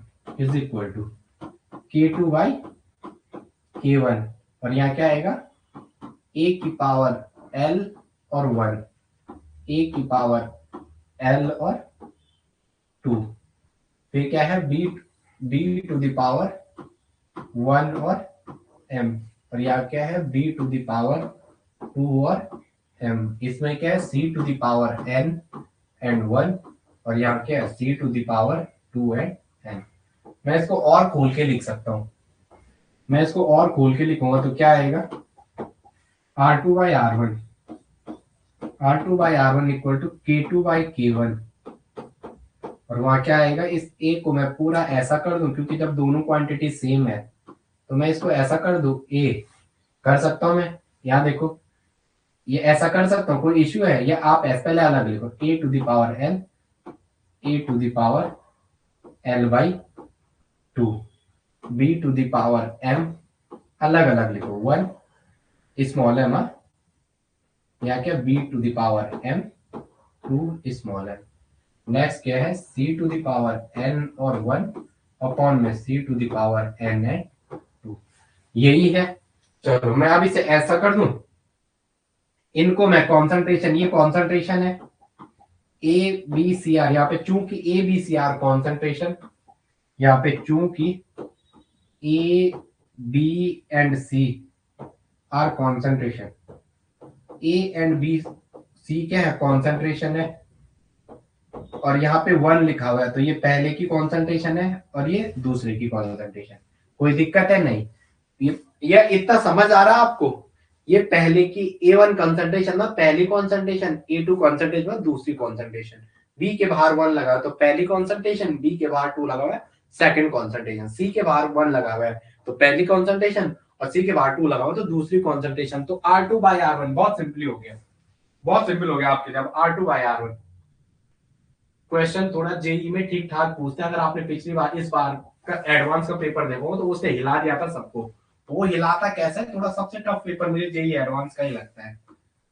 is equal to K2 by K1, और यहाँ क्या आएगा? A की पावर L और 1, A की पावर L और 2, फिर क्या है? B टू द पावर 1 और M, और यहाँ क्या है? B टू द पावर 2 और M, इसमें क्या है? C to the power N and 1, और यहाँ क्या है? C to the power 2 and N। मैं इसको और खोल के लिख सकता हूँ, मैं इसको और खोल के लिखूंगा तो क्या आएगा? R2 by R1 equal to K2 by K1, और वहां क्या आएगा? इस A को मैं पूरा ऐसा कर दूं, क्योंकि जब दोनों क्वांटिटी सेम है तो मैं इसको ऐसा कर दूं, A कर सकता हूं मैं, यहाँ देखो ये ऐसा कर सकता हूँ, कोई इश्यू है? या आप ऐसे पहले अलग लिखो, A to the power N, A to the power L by 2, B to the power M, अलग अलग लिखो, 1 स्मॉल m, यहाँ क्या? B to the power M, 2 small m। Next क्या है? C to the power N और 1 upon में C to the power N and 2, यही है। चलो मैं अब इसे ऐसा कर दूं, इनको मैं कॉन्सेंट्रेशन, ये कॉन्सेंट्रेशन है ए बी सी आर, यहाँ पे चूंकि a b c are concentration, यहाँ पे चूंकि a b and c are concentration, a and b c क्या है? कॉन्सेंट्रेशन है, और यहाँ पे 1 लिखा हुआ है, तो ये पहले की कॉन्सेंट्रेशन है और ये दूसरे की कॉन्सेंट्रेशन। कोई दिक्कत है? नहीं। ये इतना समझ आ रहा है आपको? ये पहले की A1 कॉन्सेंट्रेशन ना, पहली कॉन्सेंट्रेशन, A2 कॉन्सेंट्रेशन दूसरी कॉन्सेंट्रेशन, B के बाहर 1 लगा तो पहली कॉन्सेंट्रेशन, B के बाहर 2 लगा हुआ है सेकंड कॉन्सेंट्रेशन, C के बाहर 1 लगा हुआ है तो पहली कॉन्सेंट्रेशन, और C के बाहर 2 लगा हुआ तो दूसरी कॉन्सेंट्रेशन। तो R2 बाई R1 बहुत सिंपली हो गया, बहुत सिंपल हो गया आपके लिए। अब R2 बाई R1 क्वेश्चन थोड़ा जेई में ठीक ठाक पूछते हैं, अगर आपने पिछली बार इस बार का एडवांस का पेपर देखो तो उसने हिला दिया था सबको। वो हिलाता कैसे? थोड़ा सबसे टफ पेपर मुझे जेई एडवांस का ही लगता है,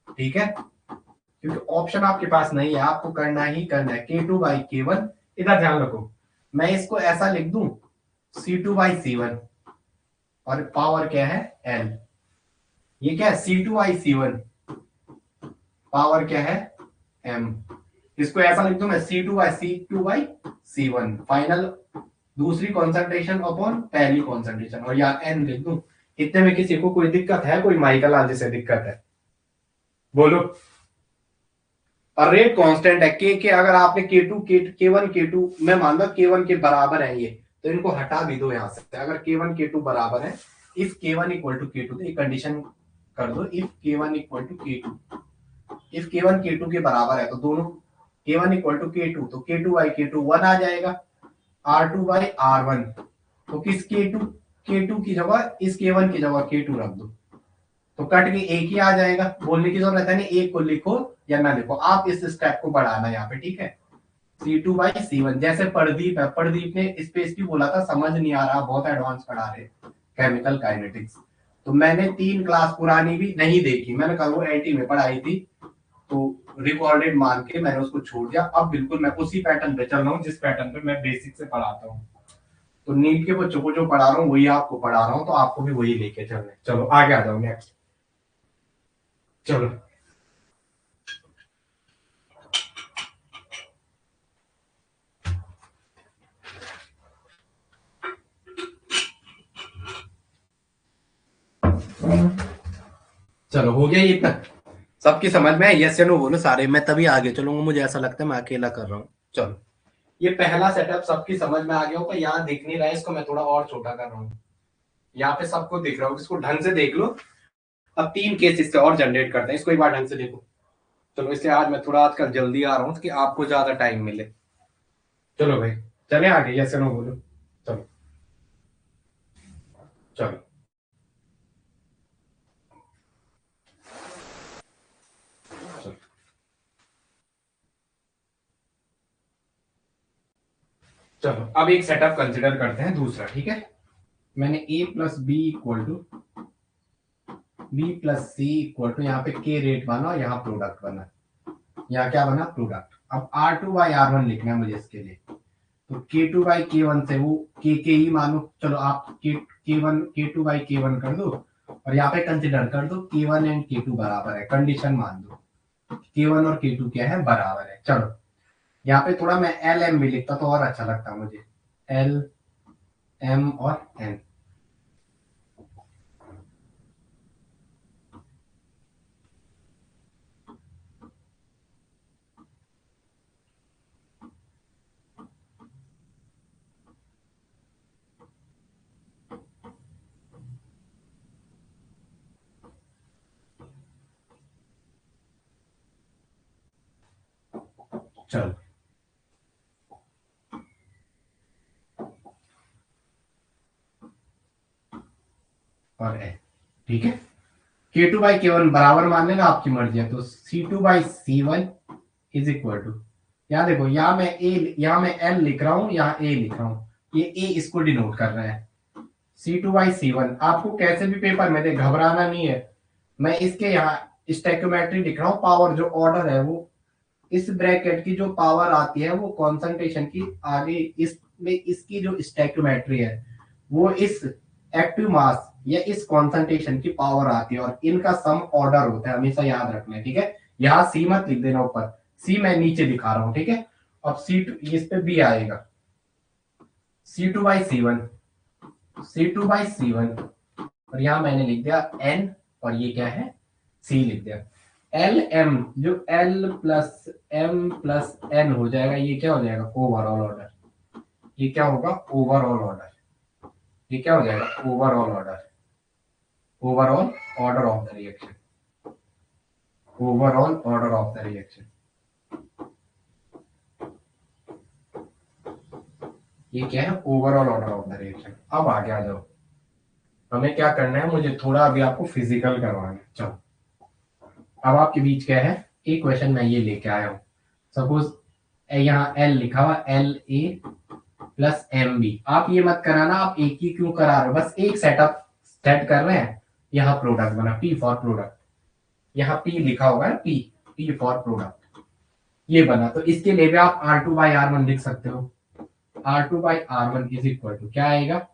ठीक है, क्योंकि ऑप्शन आपके पास नहीं है, आपको करना ही करना है। K2 बाई K1, इधर ध्यान रखो, मैं इसको ऐसा लिख दूं C2 बाई C1, और पावर क्या है? L। ये क्या है? C2 बाई C1, पावर क्या है? M। इसको ऐसा लिख दूं मैं C2 बाई C1 फाइनल, दूसरी कॉन्सेंट्रेशन अपॉन पहली कॉन्सेंट्रेशन, और यहाँ N लिख दूं। इतने में किसी को कोई दिक्कत है? कोई माइकल आदि से दिक्कत है? बोलो। और रेट कांस्टेंट है के अगर आपने K1 K2 मैं मानता K1 के बराबर है ये, तो इनको हटा भी दो यहाँ से। अगर K1 K2 बराबर है if K1 equal to K2, तो एक कंडीशन कर दो, if K1 equal to K2, if K1 K2 के बराबर है तो दोनों K1 इक्वल टू K2, तो K2 बाई K2 1 आ जाएगा, R2 बाई R1, तो किस K2 की जगह इस K1 की जगह K2 रख दो, तो कट के एक ही आ जाएगा, बोलने की जरूरत है नहीं, एक को लिखो या ना लिखो, आप इस स्टेप को बढ़ाना यहाँ पे, ठीक है। C2 बाई C1, जैसे प्रदीप है, प्रदीप ने स्पेस भी बोला था, समझ नहीं आ रहा, बहुत एडवांस पढ़ा रहे केमिकल काइनेटिक्स, तो मैंने 3 क्लास पुरानी भी नहीं देखी, मैंने कहा वो एलटी में पढ़ाई थी, तो रिकॉर्डेड मान के मैंने उसको छोड़ दिया, अब बिल्कुल मैं उसी पैटर्न पे चल रहा हूँ जिस पैटर्न पे मैं बेसिक से पढ़ाता हूँ, तो नीट के बच्चों को जो पढ़ा रहा हूँ वही आपको पढ़ा रहा हूँ, तो आपको भी वही लेके चलना है। चलो आगे आ जाओ, नेक्स्ट चलो। चलो हो गया ये इतना, सबकी समझ में है, यस या नो बोलो सारे, मैं तभी आगे चलूंगा, मुझे ऐसा लगता है मैं अकेला कर रहा हूँ। चलो ये पहला सेटअप सबकी समझ में आ गया होगा, यहाँ दिख नहीं रहा है, इसको मैं थोड़ा और छोटा कर रहा हूँ, यहाँ पे सबको दिख रहा होगा, इसको ढंग से देख लो। अब 3 केस इससे और जनरेट करते हैं, इसको एक बार ढंग से देखो। चलो इसलिए आज मैं थोड़ा आजकल जल्दी आ रहा हूँ कि आपको ज्यादा टाइम मिले। चलो भाई चले आगे, यस या नो बोलो। चलो चलो चलो चलो अब एक सेटअप कंसिडर करते हैं दूसरा, ठीक है। मैंने a plus b equal to b plus C equal to, यहाँ पे के रेट बना और यहाँ प्रोडक्ट बना, यहाँ क्या बना प्रोडक्ट। अब R2 बाई R1 लिखना है मुझे इसके लिए, तो K2 बाई K1 से वो के ही मानो, चलो आप K1 K2 बाई K1 कर दो, और यहाँ पे कंसिडर कर दो K1 एंड K2 बराबर है, कंडीशन मान दो K1 और K2 क्या है बराबर है। चलो यहाँ पे थोड़ा मैं एल एम भी लिखता तो और अच्छा लगता मुझे, एल एम और एन। चलो और एन, ठीक है। K2 बाई K1 बराबर मान लेना, आपकी मर्जी है, तो C2 by C1 is equal to, यहाँ देखो यहाँ मैं L लिख रहा हूँ, यहाँ A लिख रहा हूँ, ये A इसको डिनोट कर रहा है। C2 बाई C1 आपको कैसे भी पेपर में दे, घबराना नहीं है, मैं इसके यहाँ स्टैक्योमेट्री लिख रहा हूँ, पावर जो ऑर्डर है वो इस ब्रैकेट की जो पावर आती है वो कॉन्सेंट्रेशन की आगे, इसमें इसकी जो स्टैक्योमेट्री है वो इस एक्टिव मास या इस कॉन्सेंट्रेशन की पावर आती है, और इनका सम ऑर्डर होता है, हमेशा याद रखना है, ठीक है। यहाँ सी मत लिख देना ऊपर, सी मैं नीचे दिखा रहा हूँ, ठीक है। अब C2 इस पे बी आएगा, C2 by C1, C2 by C1, और यहाँ मैंने लिख दिया N, और ये क्या है C लिख दिया। एल एम जो L plus m plus n हो जाएगा, ये क्या हो जाएगा ओवरऑल ऑर्डर, ये क्या होगा ओवरऑल ऑर्डर, ये क्या हो जाएगा overall order, overall order of the reaction, overall order of the reaction, ये क्या है overall order of the reaction. अब आगे आ जाओ, हमें क्या करना है, मुझे थोड़ा अभी आपको फिजिकल करवाना है। चलो अब आपके बीच क्या है, एक क्वेश्चन मैं ये लेके आया हूँ, सपोज यहाँ एल लिखा हुआ l a plus m b, आप ये मत कराना आप एक ही क्यों करा रहे हो, बस एक सेटअप सेट कर रहे हैं, यहाँ प्रोडक्ट बना पी फॉर प्रोडक्ट, यहाँ पी लिखा होगा है पी, पी फॉर प्रोडक्ट, ये बना, तो इसके लिए भी आप R2 बाई R1 लिख सकते हो, R2 by R1 is equal to क्या आएगा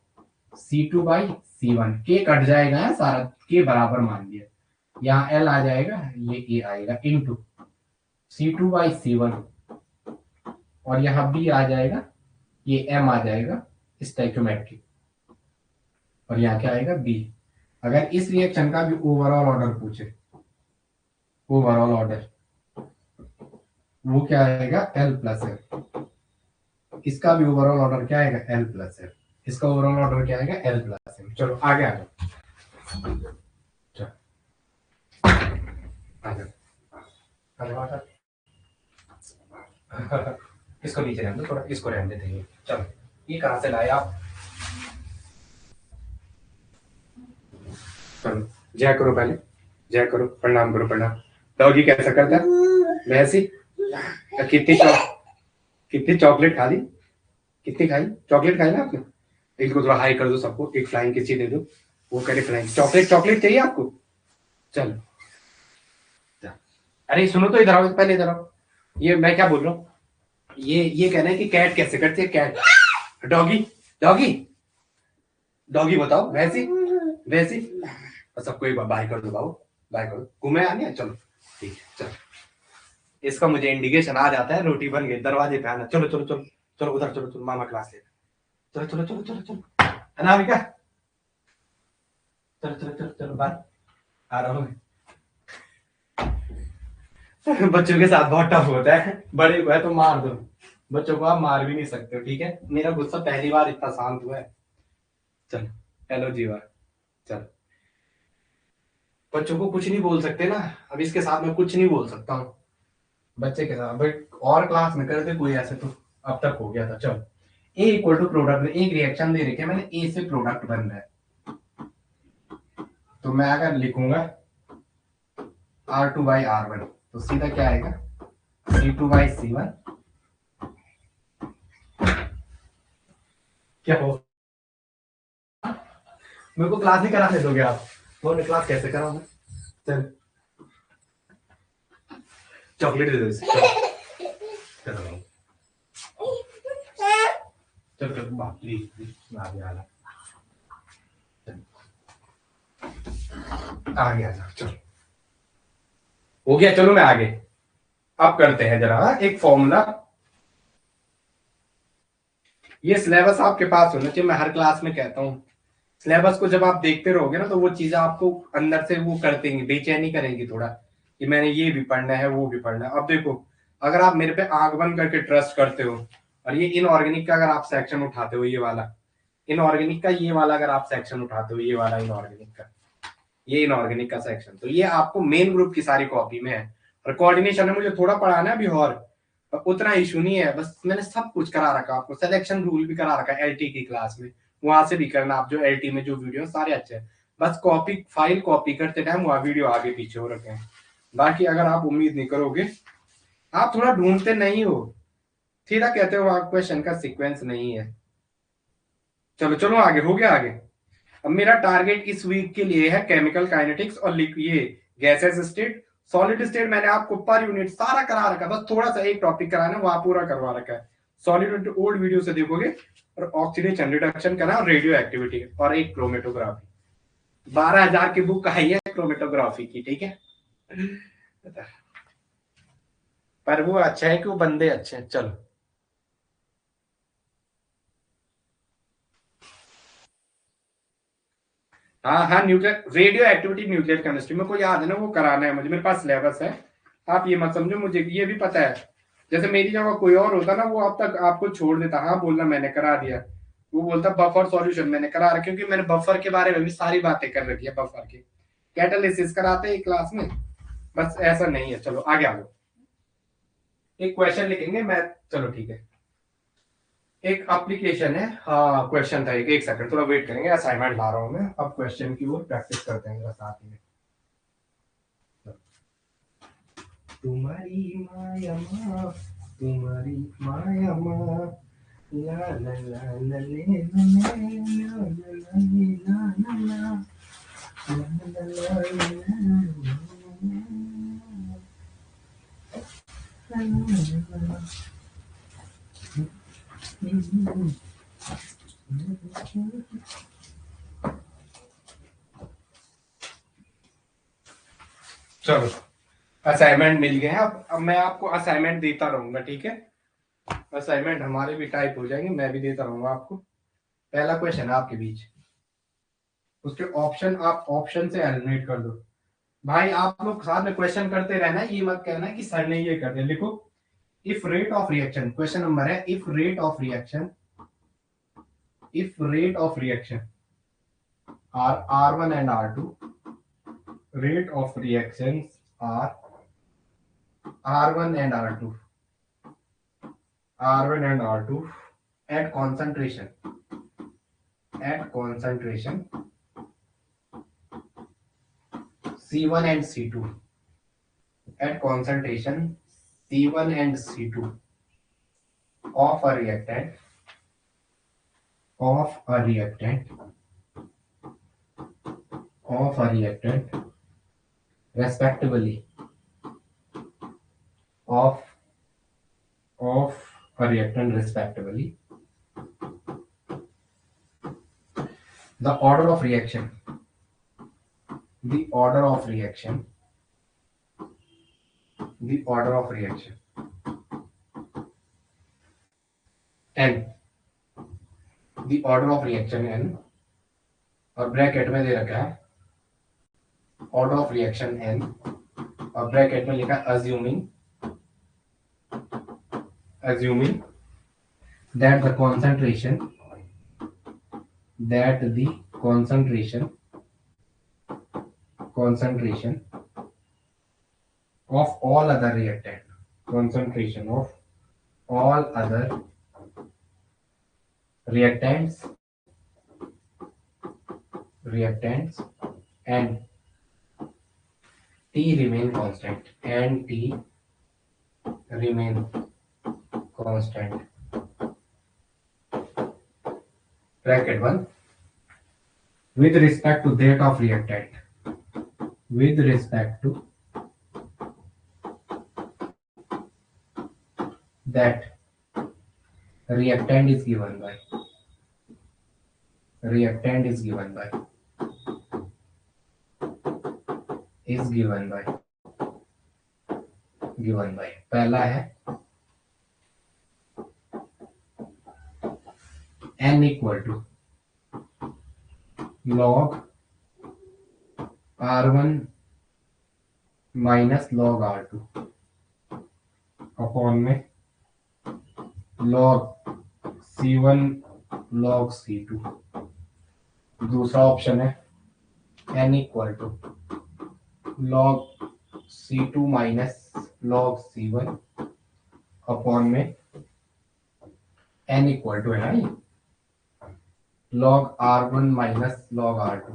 C2 बाई C1, के कट जाएगा है सारा, के बराबर मान लिया, यहाँ L आ जाएगा, ये A आएगा इनटू C2 बाई C1, और यहाँ B आ जाएगा, ये M आ जाएगा स्टैक्योमेट्रिक, और यहाँ क्या आएगा B। अगर इस रिएक्शन का भी ओवरऑल ऑर्डर पूछे, ओवरऑल ऑर्डर वो क्या आएगा L प्लस एफ, इसका भी ओवरऑल ऑर्डर क्या आएगा L प्लस एफ, इसका ओवरऑल ऑर्डर क्या आएगा, L प्लस M। चलो आगे आ जाओ, चलो आ जाओ, इसको नीचे रहने दो थोड़ा, इसको रहने देंगे। चलो ये कहाँ से लाए आप, चलो जय करो, पहले जय करो, प्रणाम करो, प्रणाम। डॉगी कैसा करता है वैसी, कितनी चॉकलेट खा ली, कितनी खाई चॉकलेट, खाई ना आपने। इसको थोड़ा हाई कर दो सबको, एक फ्लाइंग किसी दे दो, वो करे फ्लाइंग। चॉकलेट चॉकलेट चाहिए आपको, चलो। अरे सुनो तो, इधर आओ पहले, इधर आओ। ये मैं क्या बोल रहा हूँ, ये कहना है कि कैट कैसे करती है, कैट, डॉगी डॉगी डॉगी बताओ, वैसी वैसी। सबको एक बार बाय कर दो बाबू, बाय करो, घूमे आने हैं, चलो ठीक है चलो। इसका मुझे इंडिकेशन आ जाता है, रोटी बन गई, दरवाजे पे आना। चलो चलो चलो चलो उधर, चलो चलो मामा क्लास ले, चलो चलो चलो चलो चलो अनामिका, चलो चलो चलो चलो बाय, आ रहा हूँ। बच्चों के साथ बहुत टफ होता है, बड़े को है तो मार दो, बच्चों को आप मार भी नहीं सकते हो, ठीक है। मेरा गुस्सा पहली बार इतना शांत हुआ है। चलो हेलो जीवा, चलो बच्चों को कुछ नहीं बोल सकते ना, अब इसके साथ मैं कुछ नहीं बोल सकता हूँ बच्चे के साथ। भाई और क्लास में करते कोई ऐसे तो अब तक हो गया था। चलो ए इक्वल टू प्रोडक्ट, एक रिएक्शन दे रखी है मैंने, ए से प्रोडक्ट बन रहा है, तो मैं अगर लिखूंगा R2/R1 तो सीधा क्या आएगा, C2/C1। क्या हो, मेरे को क्लास नहीं कराने दोगे आप, वो क्लास कैसे कराऊंगा। चल चॉकलेट दे दो इसे, चलो चल चल बाप प्लीज आ गया, आ गया चलो हो गया। चलो मैं आगे, अब करते हैं जरा एक फॉर्मूला। ये सिलेबस आपके पास होना चाहिए, मैं हर क्लास में कहता हूँ। सिलेबस को जब आप देखते रहोगे ना, तो वो चीजें आपको अंदर से वो कर देंगी, बेचैनी करेंगी थोड़ा, कि मैंने ये भी पढ़ना है वो भी पढ़ना है। अब देखो, अगर आप मेरे पे आंख बंद करके ट्रस्ट करते हो, और ये इनऑर्गेनिक का अगर आप सेक्शन उठाते हो, ये वाला इनऑर्गेनिक का, ये वाला अगर आप सेक्शन उठाते हो, ये वाला इनऑर्गेनिक का, ये इनऑर्गेनिक का सेक्शन, तो ये आपको मेन ग्रुप की सारी कॉपी में है। और कोऑर्डिनेशन में मुझे थोड़ा पढ़ाना है अभी, और उतना इशू नहीं है, बस मैंने सब कुछ करा रखा आपको, सिलेक्शन रूल भी करा रखा है एलटी की क्लास में, वहां से भी करना आप, जो एलटी में जो वीडियो सारे अच्छे हैं। बस कॉपी फाइल कॉपी करते टाइम वहां वीडियो आगे पीछे हो रखे हैं। बाकी अगर आप उम्मीद नहीं करोगे, आप थोड़ा ढूंढते नहीं हो, सीधा कहते हो आप क्वेश्चन का सीक्वेंस नहीं है। चलो चलो आगे, हो गया आगे। अब मेरा टारगेट इस वीक के लिए है केमिकल काइनेटिक्स और ये गैसेस स्टेट, सॉलिड स्टेट मैंने आपको पर यूनिट सारा करा रखा है, बस थोड़ा सा एक टॉपिक कराना वहां पूरा करवा रखा है। सॉलिड ओल्ड वीडियो से देखोगे, और ऑक्सीडेशन रिडक्शन करना, और रेडियो एक्टिविटी, और एक क्रोमेटोग्राफी। 12,000 की बुक आई है क्रोमेटोग्राफी की, ठीक है। पर वो अच्छा है कि वो बंदे अच्छे हैं। चलो हाँ हाँ, nuclear radio activity, nuclear chemistry में को याद है ना, वो कराना है मुझे, मेरे पास सिलेबस है। आप ये मत समझो, मुझे ये भी पता है। जैसे मेरी जगह कोई और होता ना, वो अब तक आपको छोड़ देता, हाँ बोलना मैंने करा दिया, वो बोलता बफर सॉल्यूशन मैंने करा रहा, क्योंकि मैंने बफर के बारे में भी सारी बातें कर रखी है, बफर की कैटालिसिस कराते हैं क्लास में, बस ऐसा नहीं है। चलो आगे आ जाओ, एक क्वेश्चन लिखेंगे मैं, चलो ठीक है। एक एप्लीकेशन है, हाँ क्वेश्चन था एक सेकंड, थोड़ा वेट करेंगे, असाइनमेंट ला रहा हूँ मैं, अब क्वेश्चन की वो प्रैक्टिस करते हैं साथ में। तुम्हारी माया माँ, तुम्हारी माया माँ, ला ला ला ला ले ला ला ला ला ला ला। चलो असाइनमेंट मिल गए हैं, अब मैं आपको असाइनमेंट देता रहूंगा, ठीक है। असाइनमेंट हमारे भी टाइप हो जाएंगे, मैं भी देता रहूंगा आपको। पहला क्वेश्चन है आपके बीच, उसके ऑप्शन आप ऑप्शन से एलिमिनेट कर दो। भाई आप लोग साथ में क्वेश्चन करते रहना, ये मत कहना कि सर ने ये कर दिया। लिखो, if rate of reaction, question number है, if rate of reaction if rate of reaction are R1 and R2, rate of reactions are R1 and R2, R1 and R2 at concentration C1 and C2, at concentration C1 and C2 of a reactant respectively of a reactant respectively, the order of reaction n, the order of reaction n, और bracket में दे रखा है order of reaction n, और bracket में लिखा assuming that the concentration of all other reactants and T remain constant bracket 1 with respect to that of reactant, that reactant is given by पहला है n equal to log R1 minus log R2 upon में log C1 log C2। दूसरा option है n equal to log C2 minus log C1 upon में n equal to है ना log R1 minus log R2,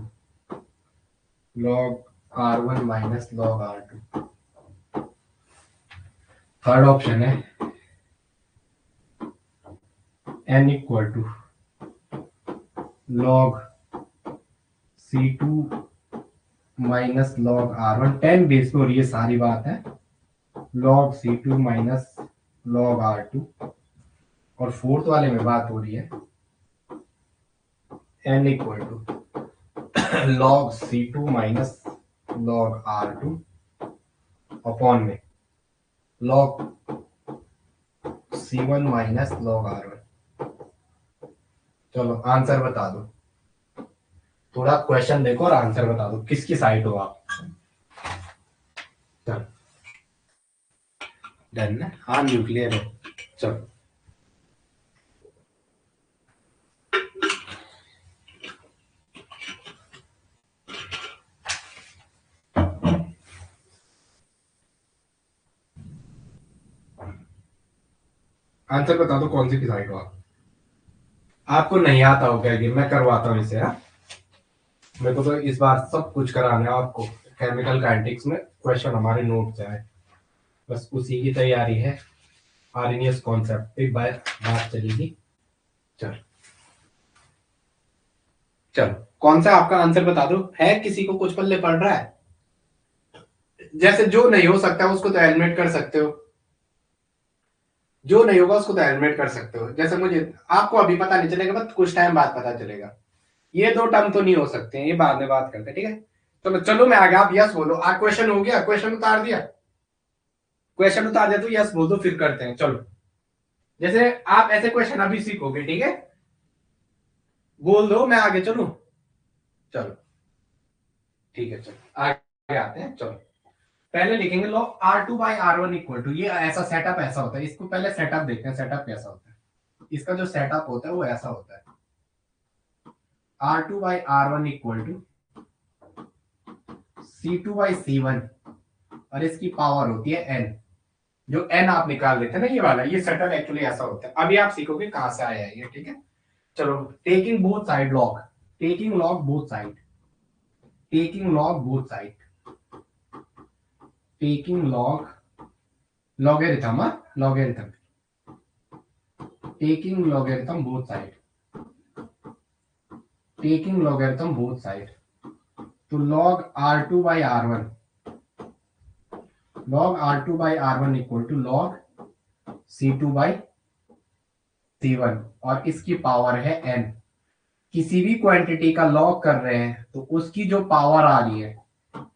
third option है n equal to log C2 minus log R1, 10 base पे हो रही है सारी बात है, log C2 minus log R2, और फोर्थ वाले में बात हो रही है n equal to log C2 minus log R2 upon में log C1 minus log R1। चलो आंसर बता दो, थोड़ा क्वेश्चन देखो और आंसर बता दो किसकी साइड हो आप। चलो डन है, हाँ न्यूक्लियर है। चलो आंसर बता दो कौन सी की साइड हो आप। आपको नहीं आता होगा ये, मैं करवाता हूँ इसे। मेरे को तो इस बार सब कुछ कराना है आपको, केमिकल काइनेटिक्स में क्वेश्चन हमारे नोट से आए, बस उसी की तैयारी है। आर्हेनियस कॉन्सेप्ट एक बात चलेगी। चलो कौन सा आपका आंसर बता दो। है किसी को कुछ पल्ले पड़ रहा है? जैसे जो नहीं हो सकता उसको तो एलिमिनेट कर सकते हो, जो नहीं होगा उसको तो एलिमिनेट कर सकते हो। जैसे मुझे आपको अभी पता नहीं चलेगा, बस कुछ टाइम बाद पता चलेगा। ये दो टर्म तो नहीं हो सकते हैं, ये बाद में बात करते हैं, ठीक है। चलो चलो मैं आ गया, आप यस बोलो। क्वेश्चन हो गया, क्वेश्चन उतार दिया तो यस बोल दो, फिर करते हैं। चलो जैसे आप ऐसे क्वेश्चन अभी सीखोगे, ठीक है, बोल दो मैं आगे चलूं। चलो ठीक है, चलो आगे आते हैं। चलो पहले लिखेंगे log R2 by R1 equal to, ये ऐसा सेटअप ऐसा होता है। इसको पहले सेटअप देखते हैं, सेटअप कैसा होता है। इसका जो सेटअप होता है वो ऐसा होता है, R2 by R1 equal to C2 by C1, और इसकी पावर होती है n। जो n आप निकाल लेते हैं ना, ये वाला, ये सेटल एक्चुअली ऐसा होता है। अभी आप सीखोगे कहां से आया है ये, ठीक है। चलो, taking both side log, taking log both side, taking log both side, taking log, logarithm, logarithm, taking logarithm both side, taking logarithm both side. तो log R2 by R1, log R2 by R1 equal to log C2 by C1, और इसकी power है n। किसी भी quantity का log कर रहे हैं तो उसकी जो पावर आ रही है,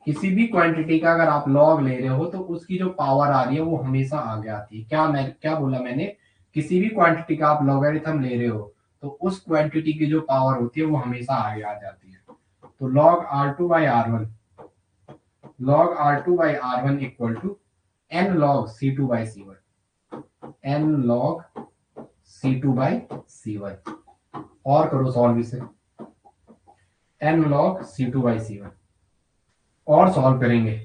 किसी भी क्वांटिटी का अगर आप लॉग ले रहे हो तो उसकी जो पावर आ रही है वो हमेशा आगे आती है। क्या बोला मैंने, किसी भी क्वांटिटी का आप लॉगरिथम ले रहे हो तो उस क्वांटिटी की जो पावर होती है वो हमेशा आगे आ जाती है। तो log R2 by R1, log R2 by R1 equal to n log C2 by C1, n log C2 by C1। और करो सॉल्व इसे, n log C2 by C1, और सॉल्व करेंगे।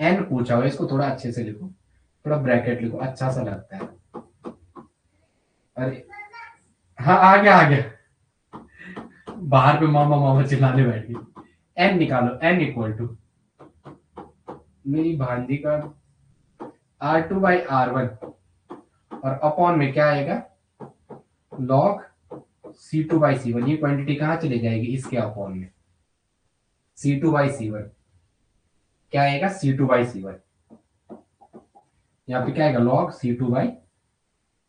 n पूछा हुआ, इसको थोड़ा अच्छे से लिखो, थोड़ा ब्रैकेट लिखो, अच्छा सा लगता है। अरे हाँ, आ गया आ गया, बाहर पे मामा मामा चिल्लाने बैठ गई। n निकालो, n इक्वल टू, मेरी भांजी का R2 बाई R1, और अपॉन में क्या आएगा, log C2 बाई C1। ये क्वांटिटी कहां चली जाएगी, इसके अपॉन में C2 बाई C1, क्या आएगा C2 बाई C1, यहाँ पे क्या आएगा log C2 बाई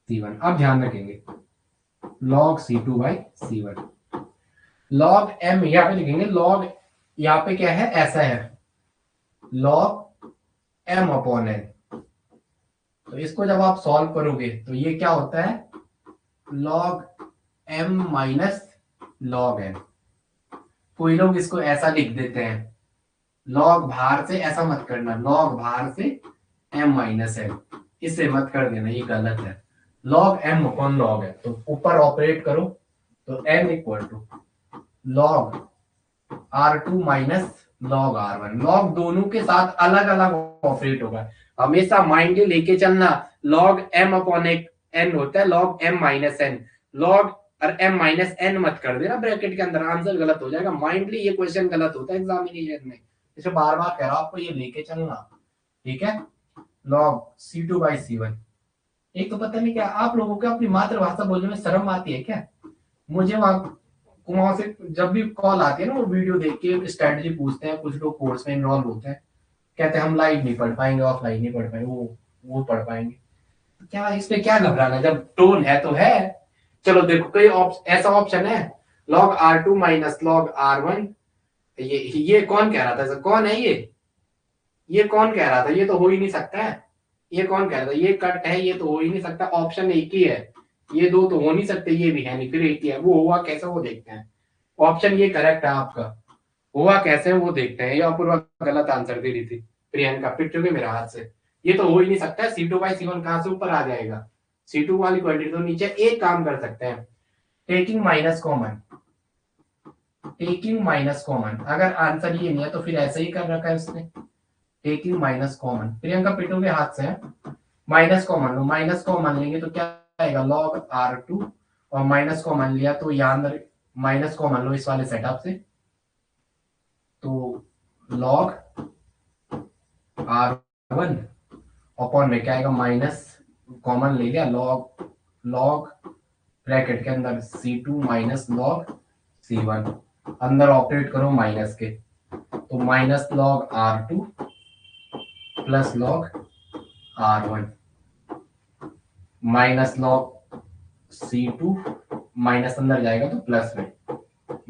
C1। अब ध्यान रखेंगे log C2 by C1, log m यहाँ पे लिखेंगे, log यहाँ पे क्या है, ऐसा है log m अपॉन n। तो इसको जब आप सॉल्व करोगे तो ये क्या होता है, log m minus log n। कोई लोग इसको ऐसा लिख देते हैं, log बाहर से, ऐसा मत करना, log बाहर से m माइनस n, इसे मत कर देना, ये गलत है। log m अपॉन log है, तो ऊपर ऑपरेट करो, तो n equal to log R2 minus log R1। log दोनों के साथ अलग अलग ऑपरेट होगा, हमेशा माइंड लेके चलना। log m अपॉन एक n होता है, log m minus n, log और m माइनस n मत कर देना ब्रैकेट के अंदर, आंसर गलत हो जाएगा। माइंडली ये क्वेश्चन गलत होता है एग्जामिनेशन में, इसे बार बार कह रहा हूं आपको, ये लेके चलना, ठीक है। log C2 by C1। एक तो पता नहीं क्या आप लोगों को अपनी मातृभाषा बोलने में शर्म आती है क्या। मुझे वहां से जब भी कॉल आती है ना, वो वीडियो देख के स्ट्रेटजी पूछते हैं, कुछ लोग कोर्स में इन्वॉल्व होते हैं, कहते हैं हम लाइव नहीं पढ़ पाएंगे, ऑफलाइन नहीं पढ़ पाएंगे, वो पढ़ पाएंगे। क्या इसमें क्या घबराना, जब टोन है तो है। चलो देखो, कई ऐसा ऑप्शन है, log R2 minus log R1। ये कौन कह रहा था, कौन है ये कौन कह रहा था, ये तो हो ही नहीं सकता है। ये कौन कह रहा था, ये कट है, ये तो हो ही नहीं सकता, ऑप्शन एक ही है, ये दो तो हो नहीं सकते, ये भी है नहीं, फिर एक ही है, वो हुआ कैसे वो देखते हैं। ऑप्शन ये करेक्ट है आपका, हुआ कैसे वो देखते हैं। ये अपूर्वा गलत आंसर दे रही थी, प्रियंका पिट चुके मेरे हाथ से। ये तो हो ही नहीं सकता है, C2 बाई C1 कहां से ऊपर आ जाएगा, C2 वाली क्वांटिटी तो नीचे। एक काम कर सकते हैं, taking minus common, taking minus common, अगर आंसर ये नहीं है तो फिर ऐसे ही कर रखा है उसने, टेकिंग माइनस कॉमन। प्रियंका पिटोगे हाथ से, माइनस कॉमन लो, माइनस कॉमन लेंगे तो क्या आएगा log R2, और माइनस कॉमन लिया तो यहाँ अंदर माइनस कॉमन लो इस वाले सेटअप से, तो log R1 अपॉन में क्या आएगा, माइनस कॉमन ले लिया, log ब्रैकेट के अंदर C2 माइनस log C1, अंदर ऑपरेट करो माइनस के, तो minus log R2 plus log R1 minus log C2, minus अंदर जाएगा तो प्लस में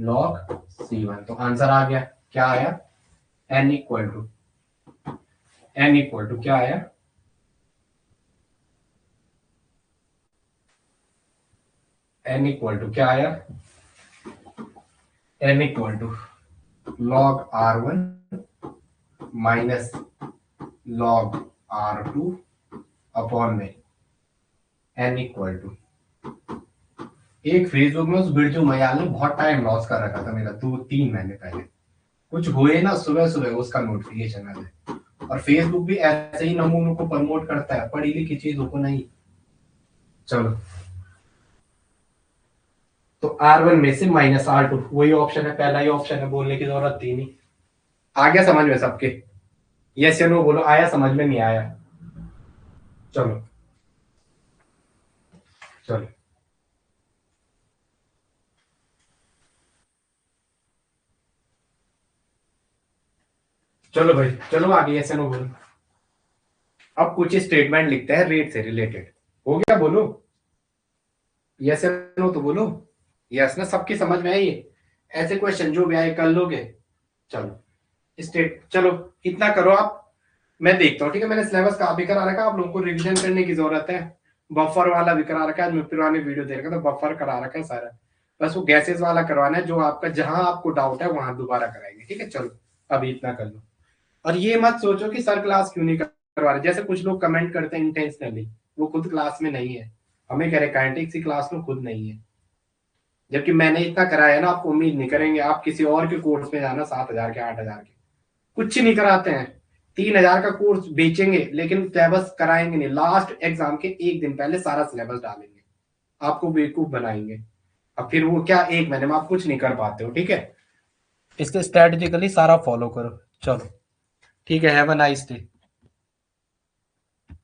log C1। तो आंसर आ गया, क्या आया, n इक्वल टू क्या आया, n इक्वल टू क्या आया, n equal to log R1 minus log R2 upon में n इक्वल टू एक फेसबुक में उस बिरजू मयाल ने बहुत टाइम लॉस कर रखा था मेरा, 2-3 महीने पहले। कुछ हुए ना, सुबह सुबह उसका नोटिफिकेशन आ जाए। और फेसबुक भी ऐसे ही नमूनों को प्रमोट करता है, पढ़ी लिखी चीजों को नहीं। चलो, तो R1 में से -R2 वही ऑप्शन है, पहला ही ऑप्शन है, बोलने की जरूरत थी नहीं। आ गया समझ में सबके? यस या नो बोलो, आया समझ में, नहीं आया? चलो चलो चलो भाई, चलो आगे, यस या नो बोलो। अब कुछ स्टेटमेंट लिखते हैं रेट से रिलेटेड। हो गया, बोलो यस या नो तो बोलो। यस ना, सबकी समझ में आई ये? ऐसे क्वेश्चन जो भी आए कर लोगे। चलो स्टेट, चलो इतना करो आप। मैं देखता हूँ, ठीक है? मैंने सिलेबस का भी करा रखा है, आप लोगों को रिवीजन करने की जरूरत है। बफर वाला भी करा रखा है, मैं पुराने वीडियो देख रखा था, बफर करा रखा है सारा। बस वो गैसेस वाला करवाना है, जो आपका जहां आपको डाउट है वहां दोबारा कराएंगे, ठीक है? चलो अभी इतना कर लो। और ये मत सोचो कि सर क्लास क्यों नहीं करवा रहे, जैसे कुछ लोग कमेंट करते हैं इंटेंशनली, वो खुद क्लास में नहीं है, हमें कह रहे काइनेटिक्स की क्लास में खुद नहीं है। जबकि मैंने इतना कराया ना, आप उम्मीद नहीं करेंगे। आप किसी और के कोर्स में जाना, 7,000 के, 8,000 के, कुछ नहीं कराते हैं। 3,000 का कोर्स बेचेंगे, लेकिन सिलेबस कराएंगे नहीं। लास्ट एग्जाम के एक दिन पहले सारा सिलेबस डालेंगे, आपको बेवकूफ बनाएंगे। अब फिर वो क्या, एक महीने में आप कुछ नहीं कर पाते हो, ठीक है? इसके स्ट्रेटेजिकली सारा फॉलो करो। चलो ठीक है, हैव अ नाइस डे।